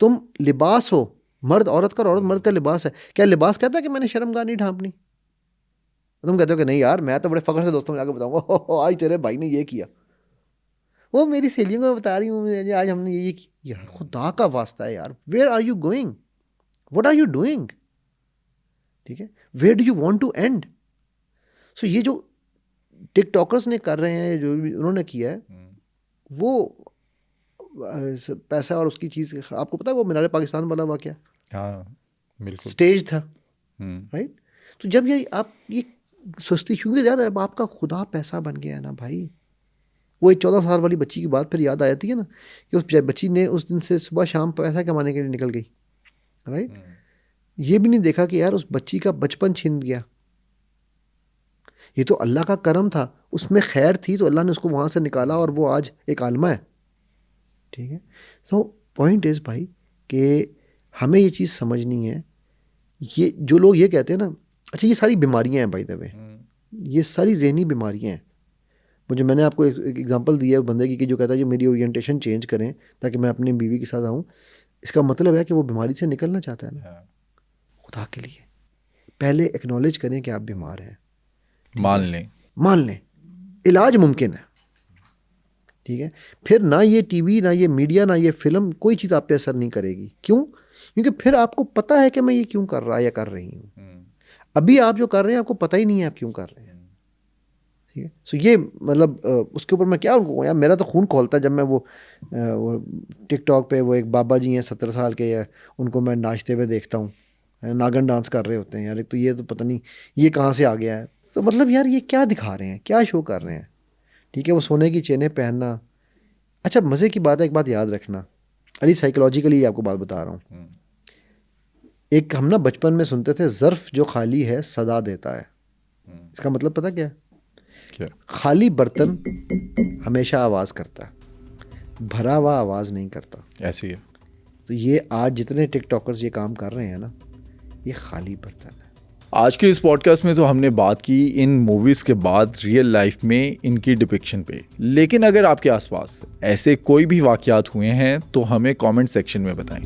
तुम लिबास हो, मर्द औरत का और औरत मर्द का लिबास है। क्या लिबास कहता है कि मैंने शर्मगाह नहीं ढांपनी। तुम कहते हो कि नहीं यार मैं तो बड़े फ़ख्र से दोस्तों में जाकर बताऊंगा आज तेरे भाई ने ये किया। वो मेरी सहेलियों को मैं बता रही हूँ आज हमने ये किया। यार खुदा का वास्ता है यार, where are you going, what are you doing, ठीक है, where do you want to end. So ये जो टिकटॉकर्स ने कर रहे हैं, जो भी उन्होंने किया है, वो पैसा और उसकी चीज़, आपको पता है वो मीनार पाकिस्तान वाला वाक़या, हाँ बिल्कुल स्टेज था, राइट। तो जब ये आप ये सस्ती चूंकि यार अब आपका खुदा पैसा बन गया है ना भाई। वो एक 14 साल वाली बच्ची की बात फिर याद आ जाती है ना, कि उस बच्ची ने उस दिन से सुबह शाम पैसा कमाने के लिए निकल गई, राइट। ये भी नहीं देखा कि यार उस बच्ची का बचपन छिन गया। ये तो अल्लाह का करम था, उसमें खैर थी तो अल्लाह ने उसको वहाँ से निकाला और वो आज एक आलमा है, ठीक है। सो पॉइंट इज़ भाई कि हमें ये चीज़ समझनी है। ये जो लोग ये कहते हैं ना, अच्छा ये सारी बीमारियां हैं बाय द वे, ये सारी जहनी बीमारियां हैं। मुझे मैंने आपको एक एग्जांपल दिया है बंदे की कि जो कहता है कि मेरी ओरिएंटेशन चेंज करें ताकि मैं अपनी बीवी के साथ आऊँ। इसका मतलब है कि वो बीमारी से निकलना चाहता है ना। खुदा के लिए पहले एक्नॉलेज करें कि आप बीमार हैं, मान लें इलाज मुमकिन है, ठीक है। फिर ना ये टीवी, ना ये मीडिया, ना ये फिल्म, कोई चीज़ आप पे असर नहीं करेगी। क्यों? क्योंकि फिर आपको पता है कि मैं ये क्यों कर रहा या कर रही हूँ। अभी आप जो कर रहे हैं आपको पता ही नहीं है आप क्यों कर रहे हैं, ठीक है। सो ये मतलब उसके ऊपर मैं क्या उनको, यार मेरा तो खून खोलता है जब मैं वो टिकटॉक पे वो एक बाबा जी हैं 70 साल के, या उनको मैं नाचते हुए देखता हूँ, नागन डांस कर रहे होते हैं। यार तो ये तो पता नहीं ये कहाँ से आ गया है। तो मतलब यार ये क्या दिखा रहे हैं, क्या शो कर रहे हैं, ठीक है। वो सोने की चेनें पहनना, अच्छा मज़े की बात है, एक बात याद रखना अली, साइकोलॉजिकली आपको बात बता रहा हूँ। एक हम ना बचपन में सुनते थे, ज़र्फ़ जो खाली है सदा देता है। इसका मतलब पता क्या है? क्या? खाली बर्तन हमेशा आवाज़ करता है, भरा हुआ आवाज़ नहीं करता। ऐसी है। तो ये आज जितने टिकटॉकर्स ये काम कर रहे हैं ना, ये खाली बर्तन है। आज के इस पॉडकास्ट में तो हमने बात की इन मूवीज़ के बाद रियल लाइफ में इनकी डिपिक्शन पे, लेकिन अगर आपके आसपास ऐसे कोई भी वाक़यात हुए हैं तो हमें कमेंट सेक्शन में बताएं।